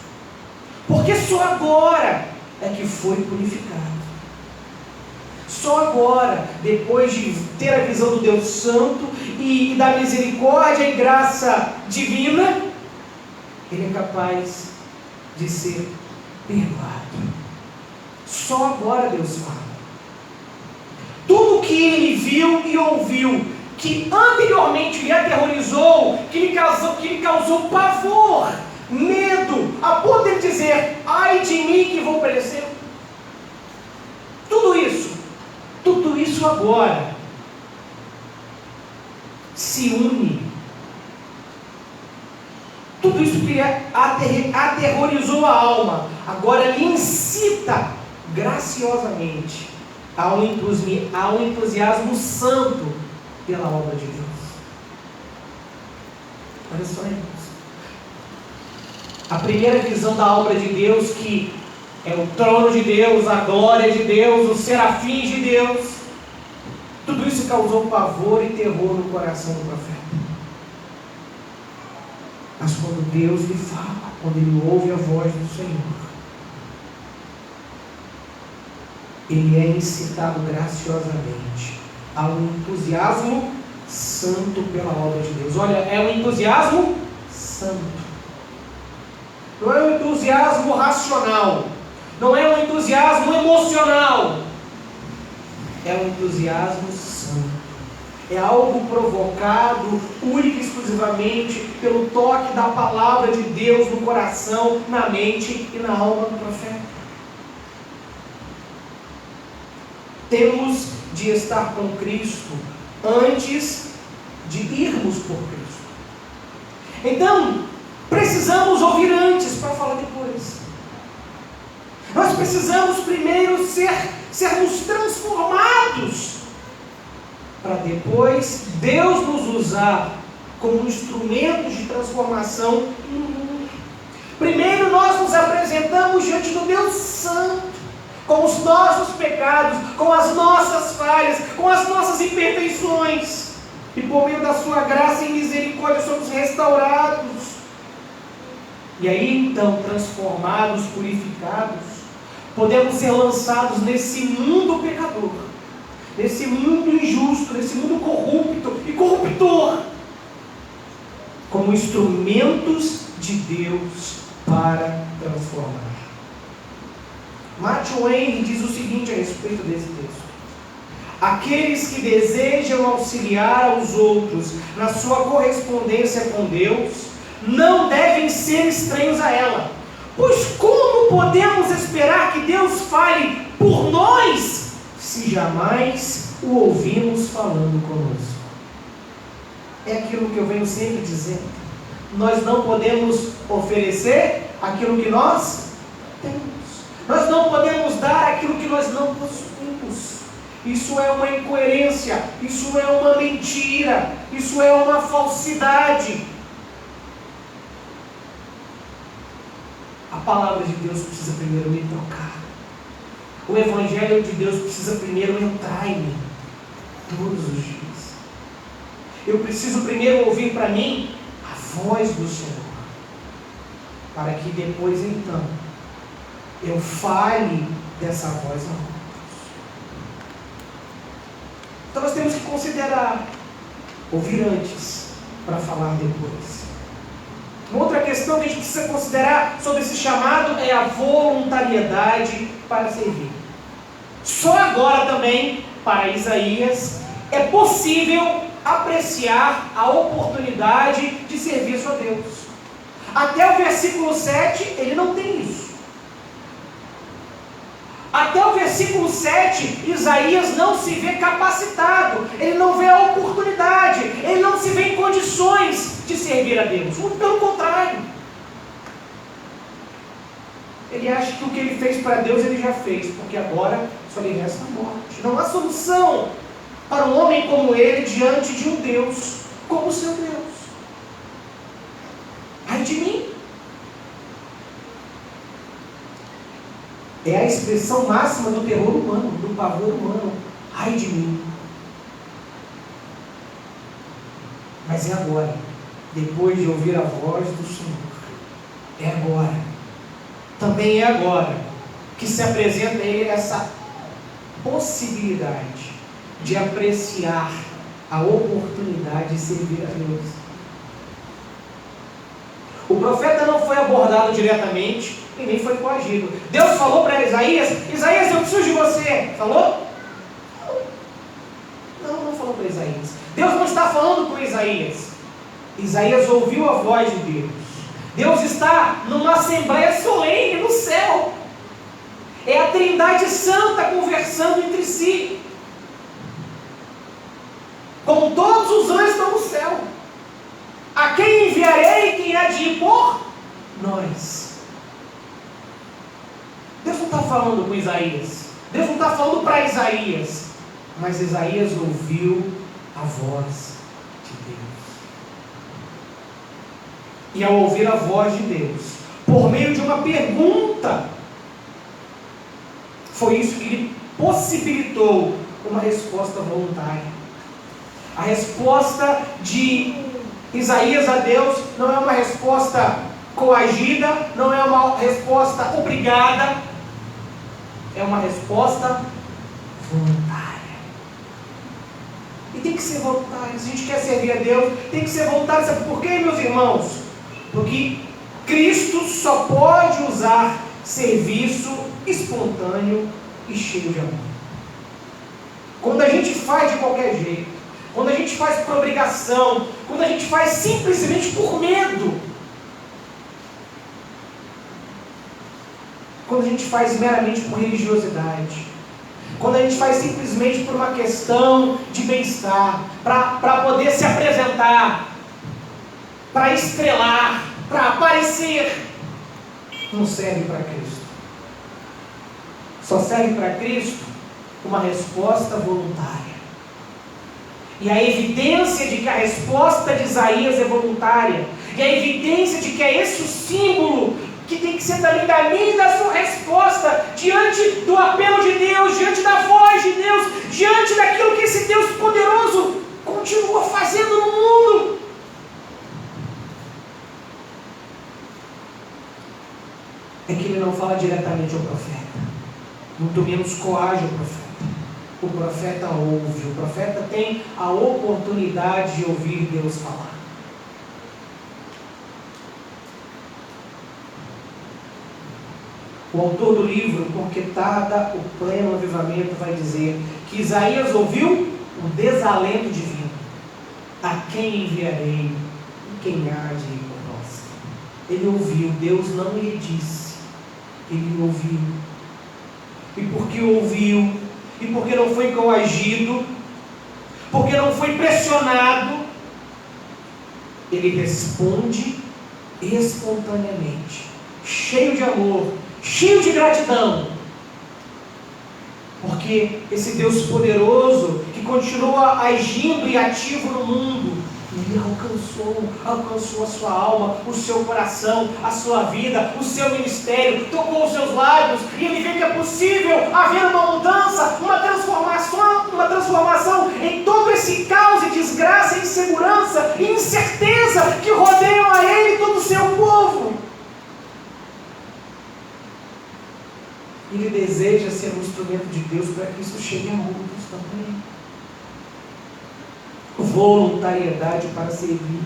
Porque só agora é que foi purificado. Só agora, depois de ter a visão do Deus Santo e da misericórdia e graça divina, ele é capaz de ser perdoado. Só agora Deus fala. Tudo que ele viu e ouviu, que anteriormente lhe aterrorizou, que lhe causou pavor, medo, a ponto de dizer: ai de mim que vou perecer. Tudo isso agora se une. Tudo isso que aterrorizou a alma, agora lhe incita graciosamente ao entusiasmo santo pela obra de Deus. Olha só, irmãos. A primeira visão da obra de Deus, que é o trono de Deus, a glória de Deus, os serafins de Deus, tudo isso causou pavor e terror no coração do profeta. Mas quando Deus lhe fala, quando ele ouve a voz do Senhor, ele é incitado graciosamente ao entusiasmo santo pela obra de Deus. Olha, é um entusiasmo santo. Não é um entusiasmo racional. Não é um entusiasmo emocional. É um entusiasmo santo. É algo provocado única e exclusivamente pelo toque da palavra de Deus no coração, na mente e na alma do profeta. Temos de estar com Cristo antes de irmos por Cristo. Então, precisamos ouvir antes para falar depois. Nós precisamos primeiro sermos transformados, para depois Deus nos usar como instrumentos de transformação no mundo. Primeiro nós nos apresentamos diante do Deus Santo, com os nossos pecados, com as nossas falhas, com as nossas imperfeições, e por meio da sua graça e misericórdia somos restaurados. E aí então, transformados, purificados, podemos ser lançados nesse mundo pecador, nesse mundo injusto, nesse mundo corrupto e corruptor, como instrumentos de Deus para transformar. Matthew Henry diz o seguinte a respeito desse texto: aqueles que desejam auxiliar aos outros na sua correspondência com Deus não devem ser estranhos a ela, pois como podemos esperar que Deus fale por nós se jamais o ouvimos falando conosco? É aquilo que eu venho sempre dizendo. Nós não podemos oferecer aquilo que nós temos. Nós não podemos dar aquilo que nós não possuímos. Isso é uma incoerência, isso é uma mentira, isso é uma falsidade. A palavra de Deus precisa primeiro me tocar. O Evangelho de Deus precisa primeiro entrar em mim, todos os dias. Eu preciso primeiro ouvir para mim a voz do Senhor, para que depois então eu fale dessa voz a outros. Então nós temos que considerar ouvir antes para falar depois. Uma outra questão que a gente precisa considerar sobre esse chamado é a voluntariedade para servir. Só agora também, para Isaías, é possível apreciar a oportunidade de serviço a Deus. Até o versículo 7, ele não tem isso. Até o versículo 7, Isaías não se vê capacitado, ele não vê a oportunidade, ele não se vê em condições de servir a Deus. Muito pelo contrário. Ele acha que o que ele fez para Deus, ele já fez, porque agora só lhe resta a morte. Não há solução para um homem como ele diante de um Deus como o seu Deus. Ai de mim! É a expressão máxima do terror humano, do pavor humano. Ai de mim! Mas é agora, depois de ouvir a voz do Senhor, é agora, também é agora, que se apresenta a ele essa possibilidade de apreciar a oportunidade de servir a Deus. O profeta não foi abordado diretamente e nem foi coagido. Deus falou para Isaías: Isaías, eu preciso de você. Falou? Não falou para Isaías. Deus não está falando com Isaías. Isaías ouviu a voz de Deus. Deus está numa assembleia solene no céu. É a Trindade Santa conversando entre si. Como todos os anjos estão no céu. A quem enviarei, quem há de ir por nós? Deus não está falando com Isaías. Deus não está falando para Isaías. Mas Isaías ouviu a voz de Deus. E ao ouvir a voz de Deus, por meio de uma pergunta, foi isso que lhe possibilitou uma resposta voluntária. A resposta de Isaías a Deus não é uma resposta coagida, não é uma resposta obrigada, é uma resposta voluntária. E tem que ser voluntário. Se a gente quer servir a Deus, tem que ser voluntário. Sabe por quê, meus irmãos? Porque Cristo só pode usar serviço espontâneo e cheio de amor. Quando a gente faz de qualquer jeito, quando a gente faz por obrigação, quando a gente faz simplesmente por medo, quando a gente faz meramente por religiosidade, quando a gente faz simplesmente por uma questão de bem-estar, para poder se apresentar, para estrelar, para aparecer, não serve para Cristo. Só serve para Cristo uma resposta voluntária. E a evidência de que a resposta de Isaías é voluntária, e a evidência de que é esse o símbolo que tem que ser também da minha e da sua resposta diante do apelo de Deus, diante da voz de Deus, diante daquilo que esse Deus poderoso continua fazendo no mundo. É que ele não fala diretamente ao profeta, muito menos coage o profeta. O profeta ouve, o profeta tem a oportunidade de ouvir Deus falar. O autor do livro, porque tarda o pleno avivamento, vai dizer que Isaías ouviu um desalento divino. A quem enviarei? E quem há de ir por nós? Ele ouviu, Deus não lhe disse. Ele ouviu. E porque ouviu, e porque não foi coagido, porque não foi pressionado, ele responde espontaneamente, cheio de amor, cheio de gratidão, porque esse Deus poderoso que continua agindo e ativo no mundo, ele alcançou a sua alma, o seu coração, a sua vida, o seu ministério, tocou os seus lábios, e ele vê que é possível haver uma mudança, uma transformação em todo esse caos e desgraça, insegurança e incerteza que rodeiam a ele e todo o seu povo. Ele deseja ser um instrumento de Deus para que isso chegue a muitos também. Voluntariedade para servir.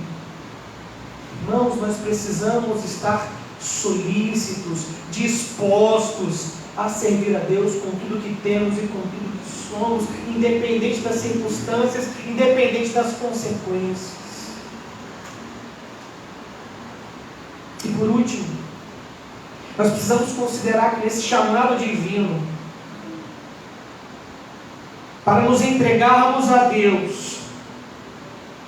Irmãos, nós precisamos estar solícitos, dispostos a servir a Deus com tudo que temos e com tudo que somos, independente das circunstâncias, independente das consequências. E por último, nós precisamos considerar que nesse chamado divino, para nos entregarmos a Deus,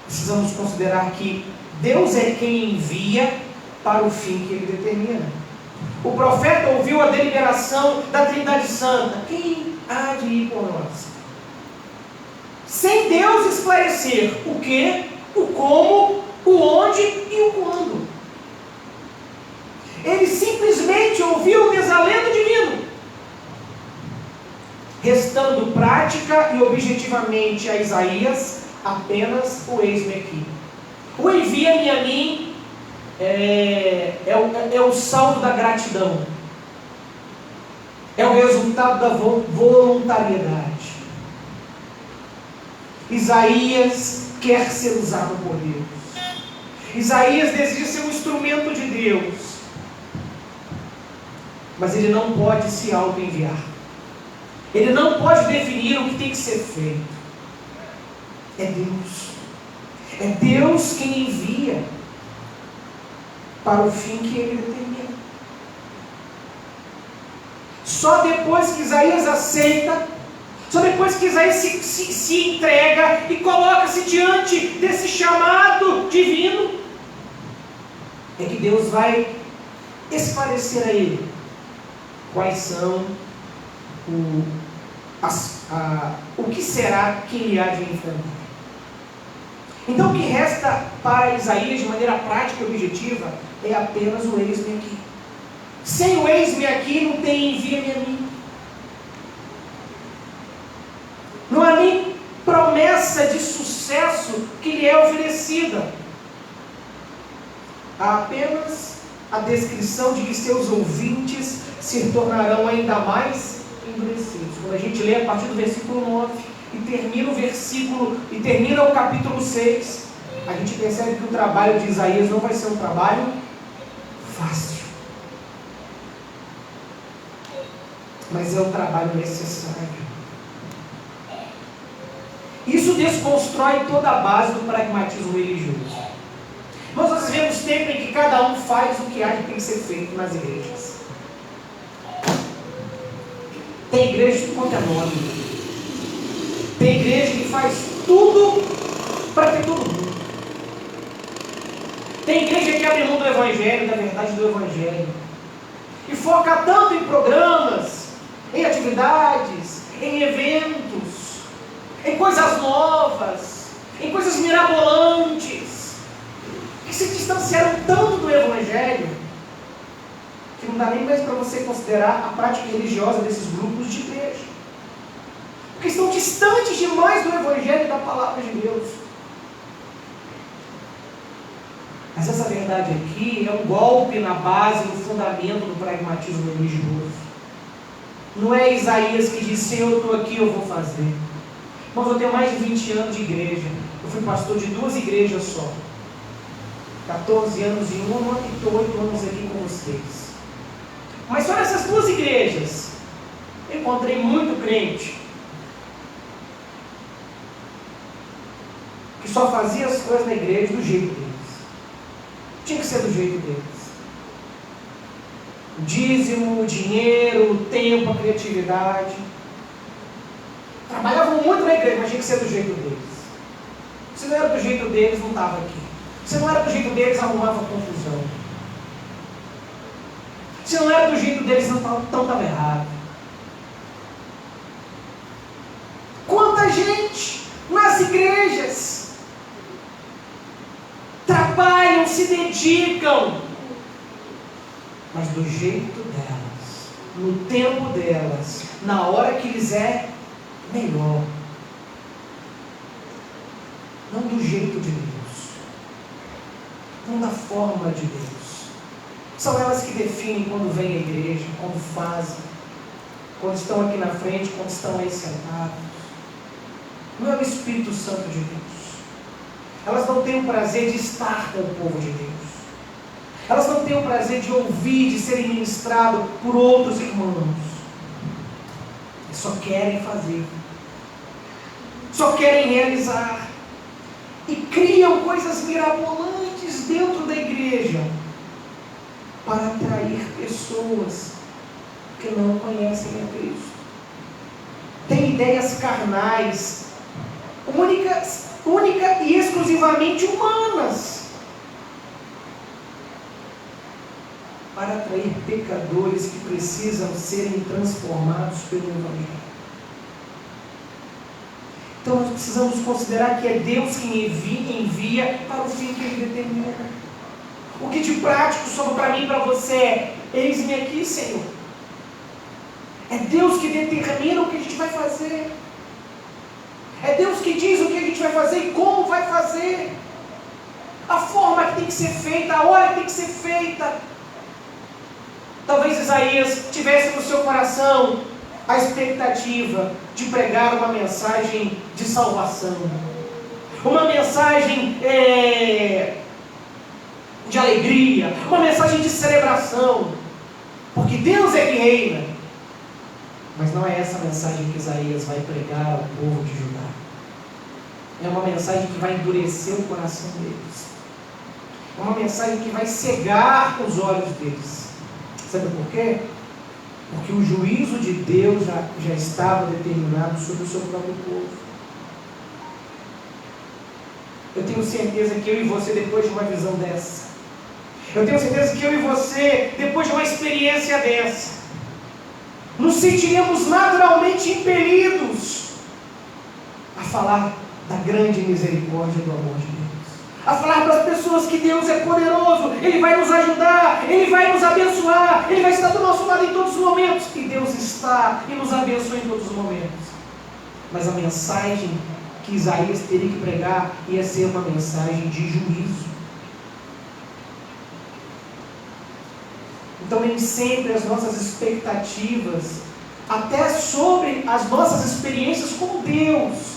precisamos considerar que Deus é quem envia para o fim que Ele determina. O profeta ouviu a deliberação da Trindade Santa. Quem há de ir por nós? Sem Deus esclarecer o que, o como, o onde e o quando. Ele simplesmente ouviu o desalento divino, restando prática e objetivamente a Isaías apenas o eis-me aqui. O envia-me a mim é o saldo da gratidão, é o resultado da voluntariedade. Isaías quer ser usado por Deus. Isaías deseja ser um instrumento de Deus, mas ele não pode se auto-enviar. Ele não pode definir o que tem que ser feito. É Deus. É Deus quem envia para o fim que Ele determina. Só depois que Isaías aceita, só depois que Isaías se entrega e coloca-se diante desse chamado divino, é que Deus vai esclarecer a ele quais são o que será que ele há de enfrentar. Então o que resta para Isaías de maneira prática e objetiva é apenas o eis-me aqui. Sem o eis-me aqui não tem envia-me a mim. Não há nem promessa de sucesso que lhe é oferecida. Há apenas a descrição de que seus ouvintes se tornarão ainda mais endurecidos. Quando a gente lê a partir do versículo 9 e termina o capítulo 6, a gente percebe que o trabalho de Isaías não vai ser um trabalho fácil. mas é o trabalho necessário. Isso desconstrói toda a base do pragmatismo religioso. Nós vivemos tempo em que cada um faz o que acha que tem que ser feito nas igrejas. Tem igreja de tudo quanto é nome. Tem igreja que faz tudo para ter todo mundo. Tem igreja que abre mão do Evangelho, da verdade do Evangelho, e foca tanto em programas, em atividades, em eventos, em coisas novas, em coisas mirabolantes, que se distanciaram tanto do Evangelho, que não dá nem mais para você considerar a prática religiosa desses grupos de igreja, porque estão distantes demais do Evangelho e da Palavra de Deus. Mas essa verdade aqui é um golpe na base, no fundamento do pragmatismo religioso. Não é Isaías que diz: Senhor, eu estou aqui, eu vou fazer. Mas eu tenho mais de 20 anos de igreja. Eu fui pastor de 2 igrejas só. 14 anos em uma e estou 8 anos aqui com vocês. Mas só nessas 2 igrejas eu encontrei muito crente que só fazia as coisas na igreja do jeito deles. Tinha que ser do jeito deles. O dízimo, o dinheiro, o tempo, a criatividade. Trabalhavam muito na igreja, mas tinha que ser do jeito deles. Se não era do jeito deles, não estava aqui. Se não era do jeito deles, arrumava confusão. Se não era do jeito deles, então estava errado. Quanta gente nas igrejas trabalham, se dedicam, mas do jeito delas, no tempo delas, na hora que lhes é melhor, não do jeito de Deus, não da forma de Deus. São elas que definem quando vêm à igreja, quando fazem, quando estão aqui na frente, quando estão aí sentados. Não é o Espírito Santo de Deus. Elas não têm o prazer de estar com o povo de Deus. Elas não têm o prazer de ouvir, de serem ministrados por outros irmãos. Eles só querem fazer. Só querem realizar. E criam coisas mirabolantes dentro da igreja para atrair pessoas que não conhecem a Cristo. Tem ideias carnais, única e exclusivamente humanas, para atrair pecadores que precisam serem transformados pelo Evangelho. Então nós precisamos considerar que é Deus quem envia para o fim que Ele determina. O que de prático sobra para mim e para você é: eis-me aqui, Senhor. É Deus que determina o que a gente vai fazer. É Deus que diz o que a gente vai fazer e como vai fazer. A forma que tem que ser feita, a hora que tem que ser feita. Talvez Isaías tivesse no seu coração a expectativa de pregar uma mensagem de salvação. Uma mensagem de alegria. Uma mensagem de celebração. Porque Deus é que reina. Mas não é essa mensagem que Isaías vai pregar ao povo de Judá. É uma mensagem que vai endurecer o coração deles. É uma mensagem que vai cegar os olhos deles. Sabe por quê? Porque o juízo de Deus já estava determinado sobre o seu próprio povo. Eu tenho certeza que eu e você, depois de uma visão dessa, eu tenho certeza que eu e você, depois de uma experiência dessa, nos sentiremos naturalmente impelidos a falar da grande misericórdia do amor de Deus, a falar para as pessoas que Deus é poderoso, Ele vai nos ajudar, Ele vai nos abençoar, Ele vai estar do nosso lado em todos os momentos, e Deus está e nos abençoa em todos os momentos. Mas a mensagem que Isaías teria que pregar ia ser uma mensagem de juízo. Então nem sempre as nossas expectativas, até sobre as nossas experiências com Deus,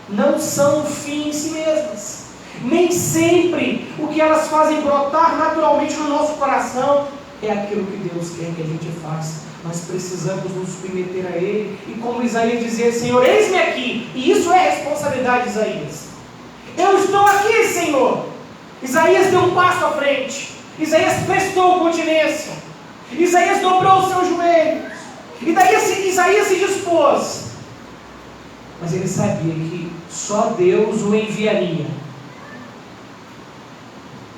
não são o fim em si mesmas. Nem sempre o que elas fazem brotar naturalmente no nosso coração é aquilo que Deus quer que a gente faça. nós precisamos nos submeter a Ele. E como Isaías dizer, Senhor, eis-me aqui. E isso é responsabilidade de Isaías. Eu estou aqui, Senhor. Isaías deu um passo à frente. Isaías prestou continência. Isaías dobrou os seus joelhos. E daí Isaías se dispôs. Mas ele sabia que só Deus o enviaria.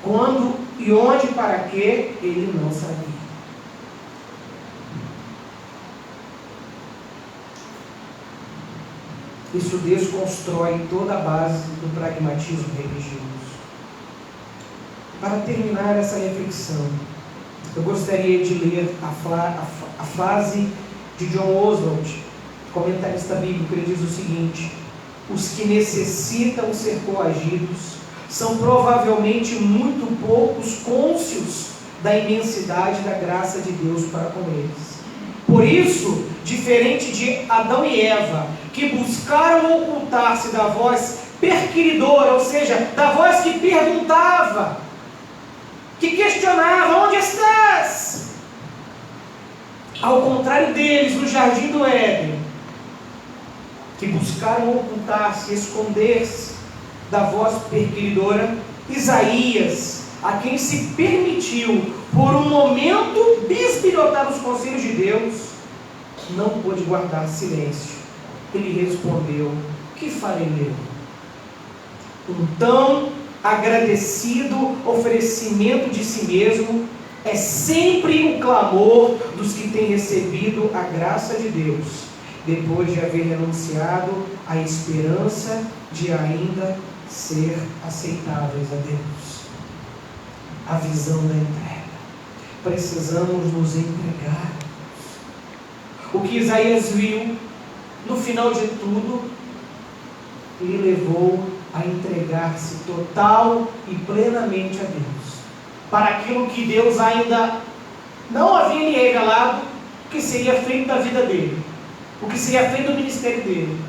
Quando e onde e para quê, ele não sabia. Isso desconstrói toda a base do pragmatismo religioso. Para terminar essa reflexão, eu gostaria de ler a frase de John Oswald, comentarista bíblico. Ele diz o seguinte: os que necessitam ser coagidos são provavelmente muito poucos cônscios da imensidade da graça de Deus para com eles. Por isso, diferente de Adão e Eva, que buscaram ocultar-se da voz perquiridora, ou seja, da voz que perguntava, que questionava: onde estás? Ao contrário deles, no jardim do Éden, que buscaram ocultar-se, esconder-se da voz perquiridora, Isaías, a quem se permitiu por um momento bisbilhotar os conselhos de Deus, não pôde guardar silêncio. Ele respondeu: que farei eu? Um tão agradecido oferecimento de si mesmo é sempre o clamor dos que têm recebido a graça de Deus, depois de haver renunciado à esperança de ainda ser aceitáveis a Deus. A visão da entrega. Precisamos nos entregar. O que Isaías viu, no final de tudo, lhe levou a entregar-se total e plenamente a Deus, para aquilo que Deus ainda não havia lhe revelado, o que seria feito da vida dele, o que seria feito do ministério dele,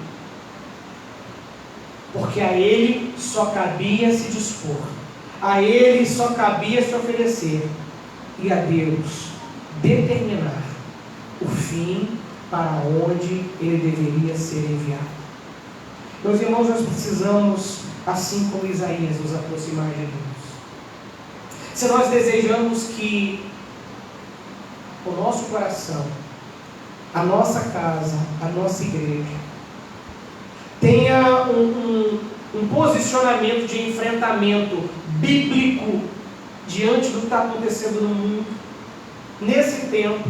porque a ele só cabia se dispor, a ele só cabia se oferecer, e a Deus determinar o fim para onde ele deveria ser enviado. Meus irmãos, nós precisamos, assim como Isaías, nos aproximar de Deus. Se nós desejamos que o nosso coração, a nossa casa, a nossa igreja, tenha um posicionamento de enfrentamento bíblico diante do que está acontecendo no mundo, nesse tempo,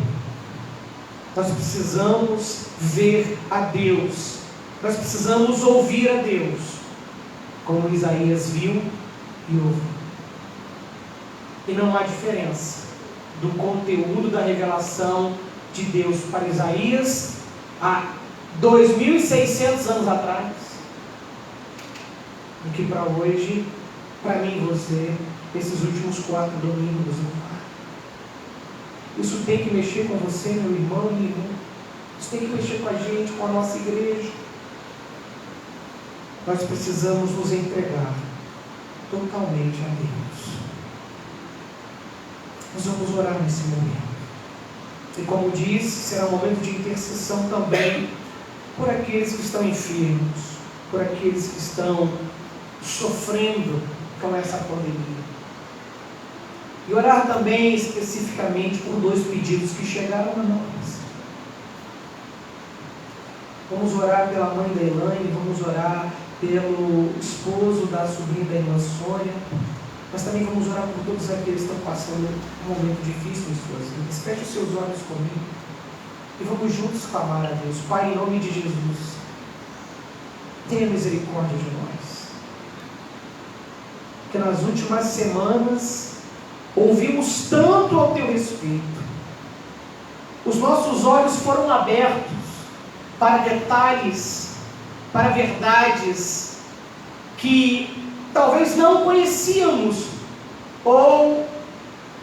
nós precisamos ver a Deus. Nós precisamos ouvir a Deus, como Isaías viu e ouviu. E não há diferença do conteúdo da revelação de Deus para Isaías há 2.600 anos atrás, do que para hoje, para mim e você, esses últimos 4 domingos no ar. Isso tem que mexer com você, meu irmão e minha irmã. Isso tem que mexer com a gente, com a nossa igreja. Nós precisamos nos entregar totalmente a Deus. Nós vamos orar nesse momento. E como disse, será um momento de intercessão também por aqueles que estão enfermos, por aqueles que estão sofrendo com essa pandemia. E orar também especificamente por 2 pedidos que chegaram a nós. Vamos orar pela mãe da Elaine, vamos orar pelo esposo da sobrinha da irmã Sônia, mas também vamos orar por todos aqueles que estão passando um momento difícil em suas vidas. Feche os seus olhos comigo e vamos juntos clamar a Deus. Pai, em nome de Jesus, tenha misericórdia de nós. Que nas últimas semanas ouvimos tanto ao teu respeito, os nossos olhos foram abertos para detalhes, para verdades que talvez não conhecíamos ou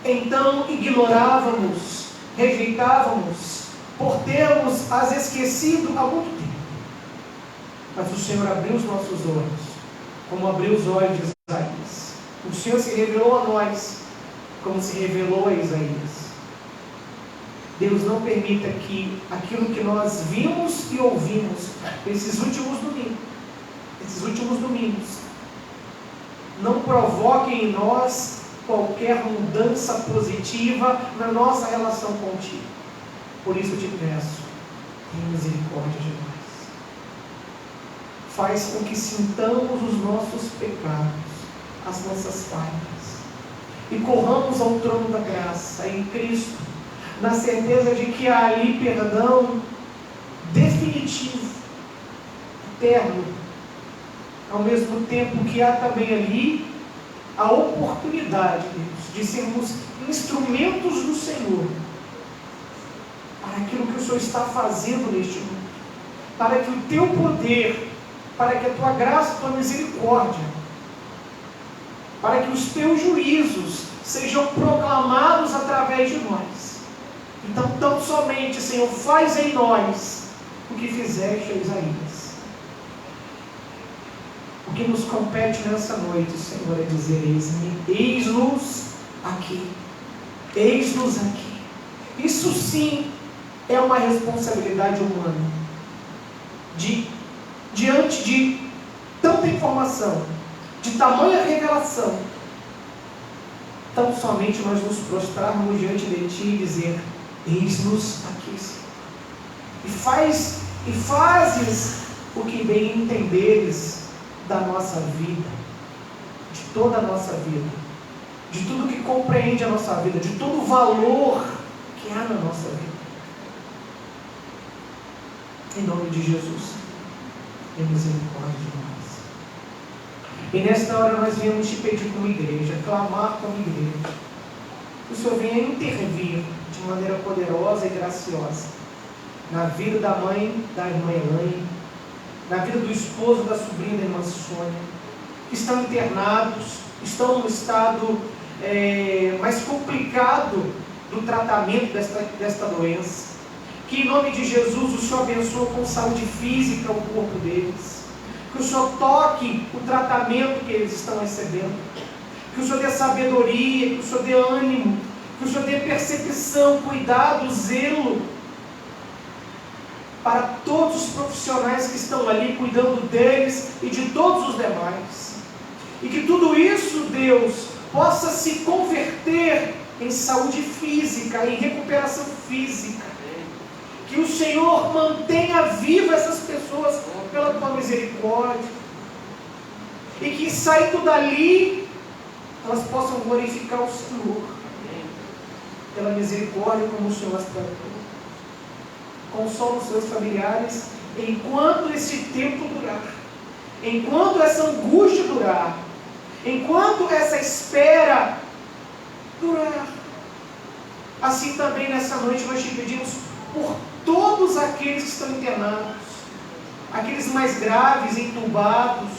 então ignorávamos, rejeitávamos por termos as esquecido há muito tempo. Mas o Senhor abriu os nossos olhos, como abriu os olhos de Isaías. O Senhor se revelou a nós, como se revelou a Isaías. Deus, não permita que aquilo que nós vimos e ouvimos esses últimos domingos, não provoque em nós qualquer mudança positiva na nossa relação contigo. Por isso eu te peço, tenha misericórdia de nós. Faz com que sintamos os nossos pecados, as nossas falhas, e corramos ao trono da graça em Cristo, na certeza de que há ali perdão definitivo, eterno, ao mesmo tempo que há também ali a oportunidade, Deus, de sermos instrumentos do Senhor para aquilo que o Senhor está fazendo neste mundo, para que o teu poder, para que a tua graça, a tua misericórdia, para que os teus juízos sejam proclamados através de nós. Então, tão somente, Senhor, faz em nós o que fizeste a Isaías. O que nos compete nessa noite, Senhor, é dizer: eis-nos aqui. Eis-nos aqui. Isso sim é uma responsabilidade humana. Diante de tanta informação, de tamanha revelação, tão somente nós nos prostrarmos diante de Ti e dizer: eis-nos aqui, Senhor. E fazes o que bem entenderes da nossa vida, de toda a nossa vida, de tudo que compreende a nossa vida, de todo o valor que há na nossa vida. Em nome de Jesus, tenha misericórdia de nós. E nesta hora nós viemos te pedir como igreja, clamar como igreja, que o Senhor venha intervir de maneira poderosa e graciosa na vida da mãe, da irmã Elaine, na vida do esposo, da sobrinha da irmã Sônia, que estão internados, estão no estado mais complicado do tratamento desta doença. Que em nome de Jesus o Senhor abençoe com saúde física o corpo deles, que o Senhor toque o tratamento que eles estão recebendo, que o Senhor dê sabedoria, que o Senhor dê ânimo, que o Senhor dê percepção, cuidado, zelo para todos os profissionais que estão ali cuidando deles e de todos os demais. E que tudo isso, Deus, possa se converter em saúde física, em recuperação física. Que o Senhor mantenha viva essas pessoas pela tua misericórdia. E que saindo dali, elas possam glorificar o Senhor pela misericórdia como o Senhor as tratou. Consola os seus familiares enquanto esse tempo durar, enquanto essa angústia durar, enquanto essa espera durar. Assim também nessa noite nós te pedimos por todos aqueles que estão internados, aqueles mais graves, entubados,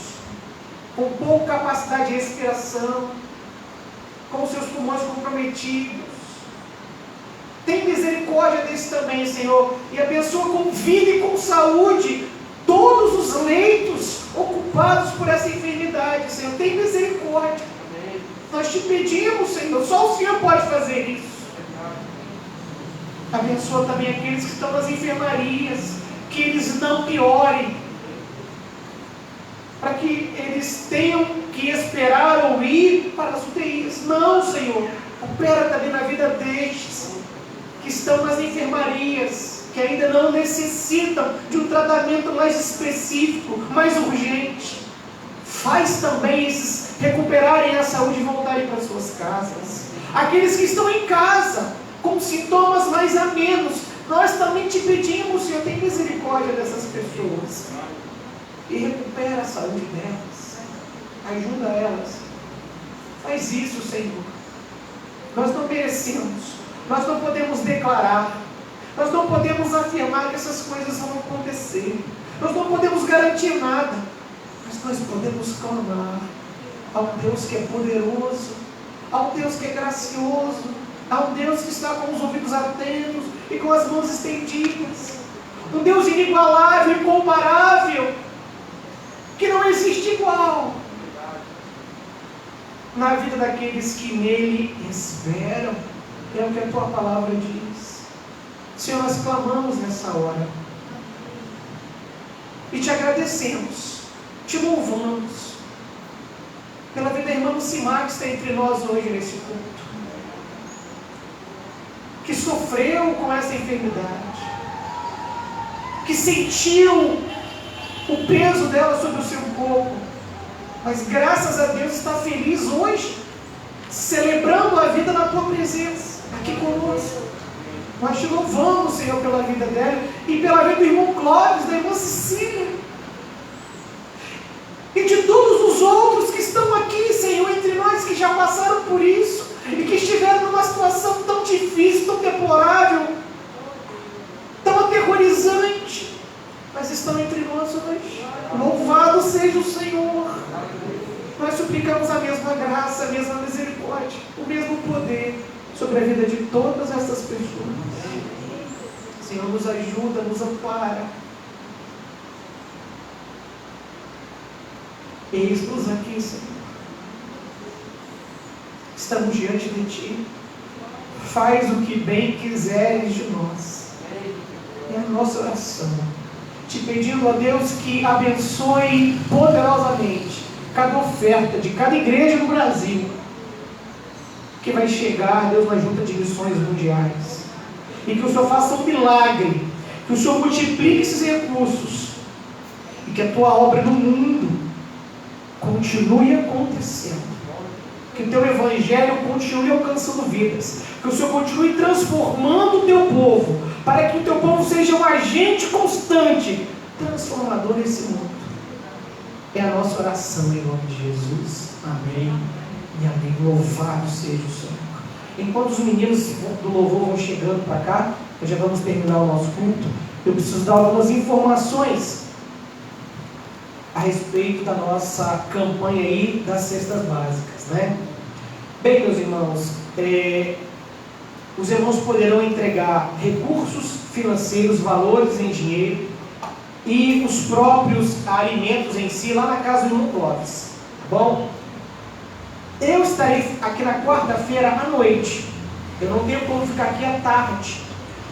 com pouca capacidade de respiração, com seus pulmões comprometidos. Tem misericórdia desse também, Senhor, e abençoa com vida e com saúde todos os leitos ocupados por essa enfermidade, Senhor. Tem misericórdia. Nós te pedimos, Senhor, só o Senhor pode fazer isso. Abençoa também aqueles que estão nas enfermarias, que eles não piorem, para que eles tenham que esperar ou ir para as UTIs. Não, Senhor, opera também na vida destes que estão nas enfermarias, que ainda não necessitam de um tratamento mais específico, mais urgente. Faz também esses recuperarem a saúde e voltarem para suas casas. Aqueles que estão em casa, com sintomas mais amenos, nós também te pedimos, Senhor, tem misericórdia dessas pessoas. E recupera a saúde delas. Ajuda elas. Faz isso, Senhor. Nós não merecemos. Nós não podemos declarar, nós não podemos afirmar que essas coisas vão acontecer, nós não podemos garantir nada, mas nós podemos clamar ao Deus que é poderoso, ao Deus que é gracioso, ao Deus que está com os ouvidos atentos e com as mãos estendidas, um Deus inigualável, incomparável, que não existe igual na vida daqueles que nele esperam. É o que a tua palavra diz. Senhor, nós clamamos nessa hora e te agradecemos, te louvamos pela vida da irmã Lucimar que está entre nós hoje nesse culto, que sofreu com essa enfermidade, que sentiu o peso dela sobre o seu corpo, mas graças a Deus está feliz hoje, celebrando a vida na tua presença, aqui conosco. Nós te louvamos, Senhor, pela vida dela e pela vida do irmão Clóvis, da irmã Cecília e de todos os outros que estão aqui, Senhor, entre nós, que já passaram por isso e que estiveram numa situação tão difícil, tão deplorável, tão aterrorizante, mas estão entre nós hoje. Louvado seja o Senhor. Nós suplicamos a mesma graça, a mesma misericórdia, o mesmo poder sobre a vida de todas essas pessoas. Senhor, nos ajuda, nos ampara. Eis-nos aqui, Senhor. Estamos diante de Ti. Faz o que bem quiseres de nós. É a nossa oração. Te pedindo, ó Deus, que abençoe poderosamente cada oferta de cada igreja no Brasil que vai chegar, Deus, na junta de missões mundiais. E que o Senhor faça um milagre, que o Senhor multiplique esses recursos e que a Tua obra no mundo continue acontecendo. Que o Teu Evangelho continue alcançando vidas. Que o Senhor continue transformando o Teu povo, para que o Teu povo seja um agente constante, transformador nesse mundo. É a nossa oração em nome de Jesus. Amém e amém. Louvado seja o Senhor. Enquanto os meninos do louvor vão chegando para cá, nós já vamos terminar o nosso culto. Eu preciso dar algumas informações a respeito da nossa campanha aí das cestas básicas, né? Bem, meus irmãos, os irmãos poderão entregar recursos financeiros, valores em dinheiro e os próprios alimentos em si lá na casa do irmão Clóvis. Bom, eu estarei aqui na quarta-feira à noite. Eu não tenho como ficar aqui à tarde,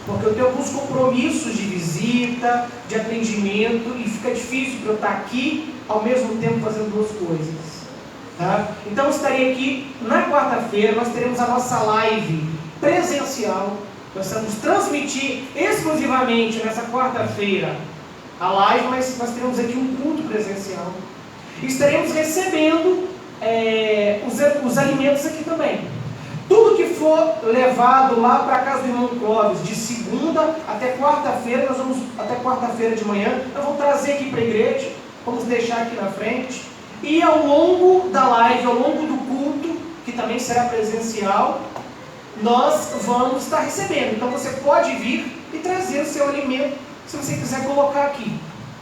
porque eu tenho alguns compromissos de visita, de atendimento, e fica difícil para eu estar aqui ao mesmo tempo fazendo duas coisas, tá? Então eu estarei aqui na quarta-feira. Nós teremos a nossa live presencial. Nós vamos transmitir exclusivamente nessa quarta-feira a live, mas nós teremos aqui um culto presencial. Estaremos recebendo os alimentos aqui também. Tudo que for levado lá para a casa do irmão Clóvis, de segunda até quarta-feira, até quarta-feira de manhã, nós vamos trazer aqui para a igreja, vamos deixar aqui na frente. E ao longo da live, ao longo do culto, que também será presencial, nós vamos estar recebendo. Então você pode vir e trazer o seu alimento, se você quiser colocar aqui,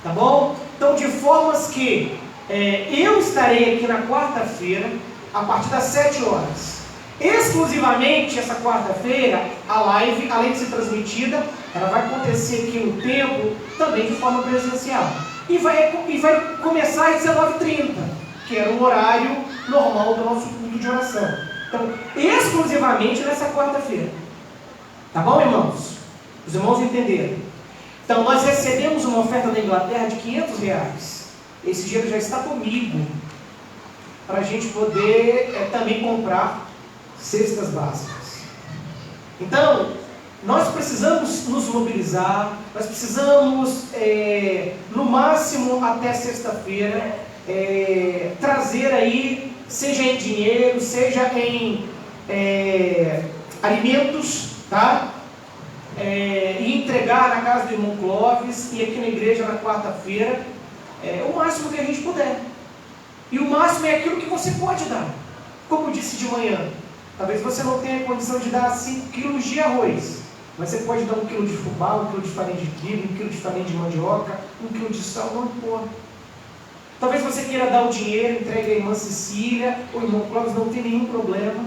tá bom? Então, de formas que eu estarei aqui na quarta-feira, a partir das 7 horas. Exclusivamente essa quarta-feira, a live, além de ser transmitida, ela vai acontecer aqui no templo, também de forma presencial. E vai começar às 19h30, que era o horário normal do nosso culto de oração. Então, exclusivamente nessa quarta-feira. Tá bom, irmãos? Os irmãos entenderam? Então, nós recebemos uma oferta da Inglaterra de R$500. Esse dinheiro já está comigo, para a gente poder também comprar cestas básicas. Então, nós precisamos nos mobilizar, nós precisamos, no máximo até sexta-feira, trazer aí, seja em dinheiro, seja em alimentos, tá? E entregar na casa do irmão Clóvis e aqui na igreja na quarta-feira, o máximo que a gente puder. E o máximo é aquilo que você pode dar. Como eu disse de manhã, talvez você não tenha condição de dar 5 quilos de arroz, mas você pode dar 1 quilo de fubá, 1 quilo de farinha de trigo, 1 quilo de farinha de mandioca, 1 quilo de sal, não importa. Talvez você queira dar o dinheiro, entregue a irmã Cecília, o irmão Clóvis, não tem nenhum problema,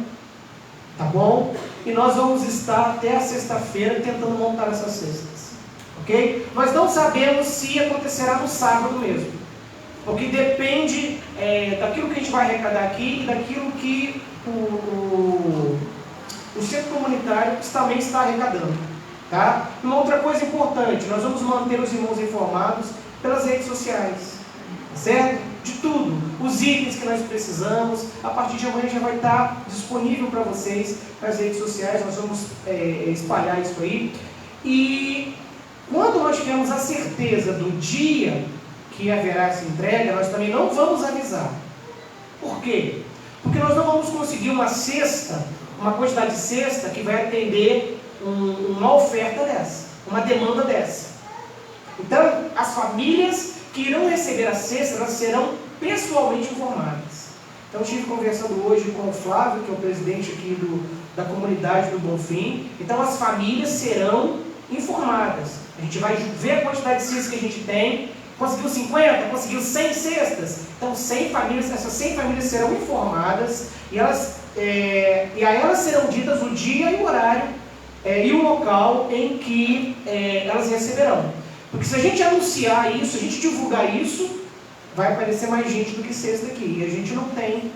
tá bom? E nós vamos estar até a sexta-feira tentando montar essas cestas, ok? Nós não sabemos se acontecerá no sábado mesmo, porque depende daquilo que a gente vai arrecadar aqui e daquilo que o centro comunitário também está arrecadando. Tá? Uma outra coisa importante, nós vamos manter os irmãos informados pelas redes sociais, certo? De tudo, os itens que nós precisamos, a partir de amanhã já vai estar disponível para vocês nas redes sociais, nós vamos espalhar isso aí. E quando nós tivermos a certeza do dia que haverá essa entrega, nós também não vamos avisar. Por quê? Porque nós não vamos conseguir uma cesta, uma quantidade de cesta que vai atender uma oferta dessa, uma demanda dessa. Então, as famílias que irão receber a cesta, elas serão pessoalmente informadas. Então, eu estive conversando hoje com o Flávio, que é o presidente aqui da comunidade do Bonfim. Então, as famílias serão informadas. A gente vai ver a quantidade de cestas que a gente tem. Conseguiu 50? Conseguiu 100 cestas? Então, 100 famílias, essas 100 famílias serão informadas e a elas serão ditas o dia e o horário e o local em que elas receberão. Porque se a gente anunciar isso, se a gente divulgar isso, vai aparecer mais gente do que cesta aqui. E a gente não tem,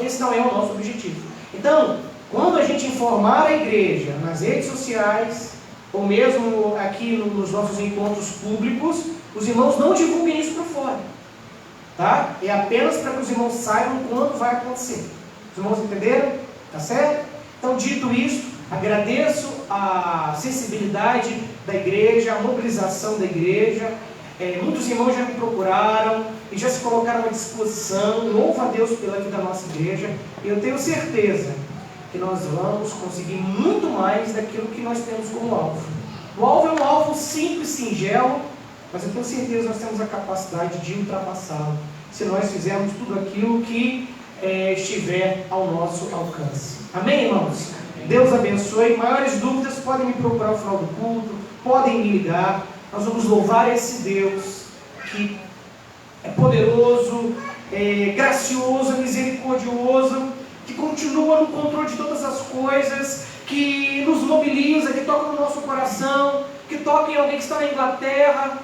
esse não é o nosso objetivo. Então, quando a gente informar a igreja nas redes sociais, ou mesmo aqui nos nossos encontros públicos, os irmãos não divulguem isso para fora. Tá? É apenas para que os irmãos saibam quando vai acontecer. Os irmãos entenderam? Tá certo? Então, dito isso, agradeço a sensibilidade da igreja, a mobilização da igreja. Muitos irmãos já me procuraram e já se colocaram à disposição. Louvo a Deus pela vida da nossa igreja. E eu tenho certeza que nós vamos conseguir muito mais daquilo que nós temos como alvo. O alvo é um alvo simples, singelo, mas eu tenho certeza que nós temos a capacidade de ultrapassá-lo, se nós fizermos tudo aquilo que estiver ao nosso alcance. Amém, irmãos? Deus abençoe. Maiores dúvidas podem me procurar no final do culto, podem me ligar. Nós vamos louvar esse Deus que é poderoso, gracioso, misericordioso, que continua no controle de todas as coisas, que nos mobiliza, que toca no nosso coração, que toca em alguém que está na Inglaterra,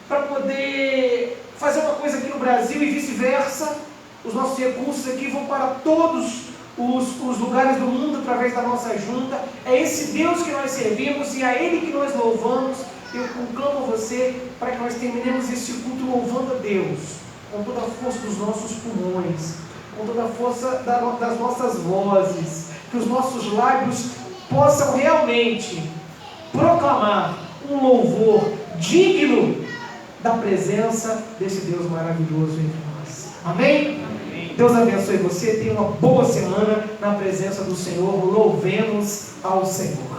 para poder fazer uma coisa aqui no Brasil e vice-versa. Os nossos recursos aqui vão para todos os lugares do mundo através da nossa junta. É esse Deus que nós servimos e a Ele que nós louvamos. Eu conclamo a você para que nós terminemos esse culto louvando a Deus com toda a força dos nossos pulmões, com toda a força das nossas vozes, que os nossos lábios possam realmente proclamar um louvor digno da presença desse Deus maravilhoso entre nós. Amém? Amém. Deus abençoe você, tenha uma boa semana na presença do Senhor, louvemos ao Senhor.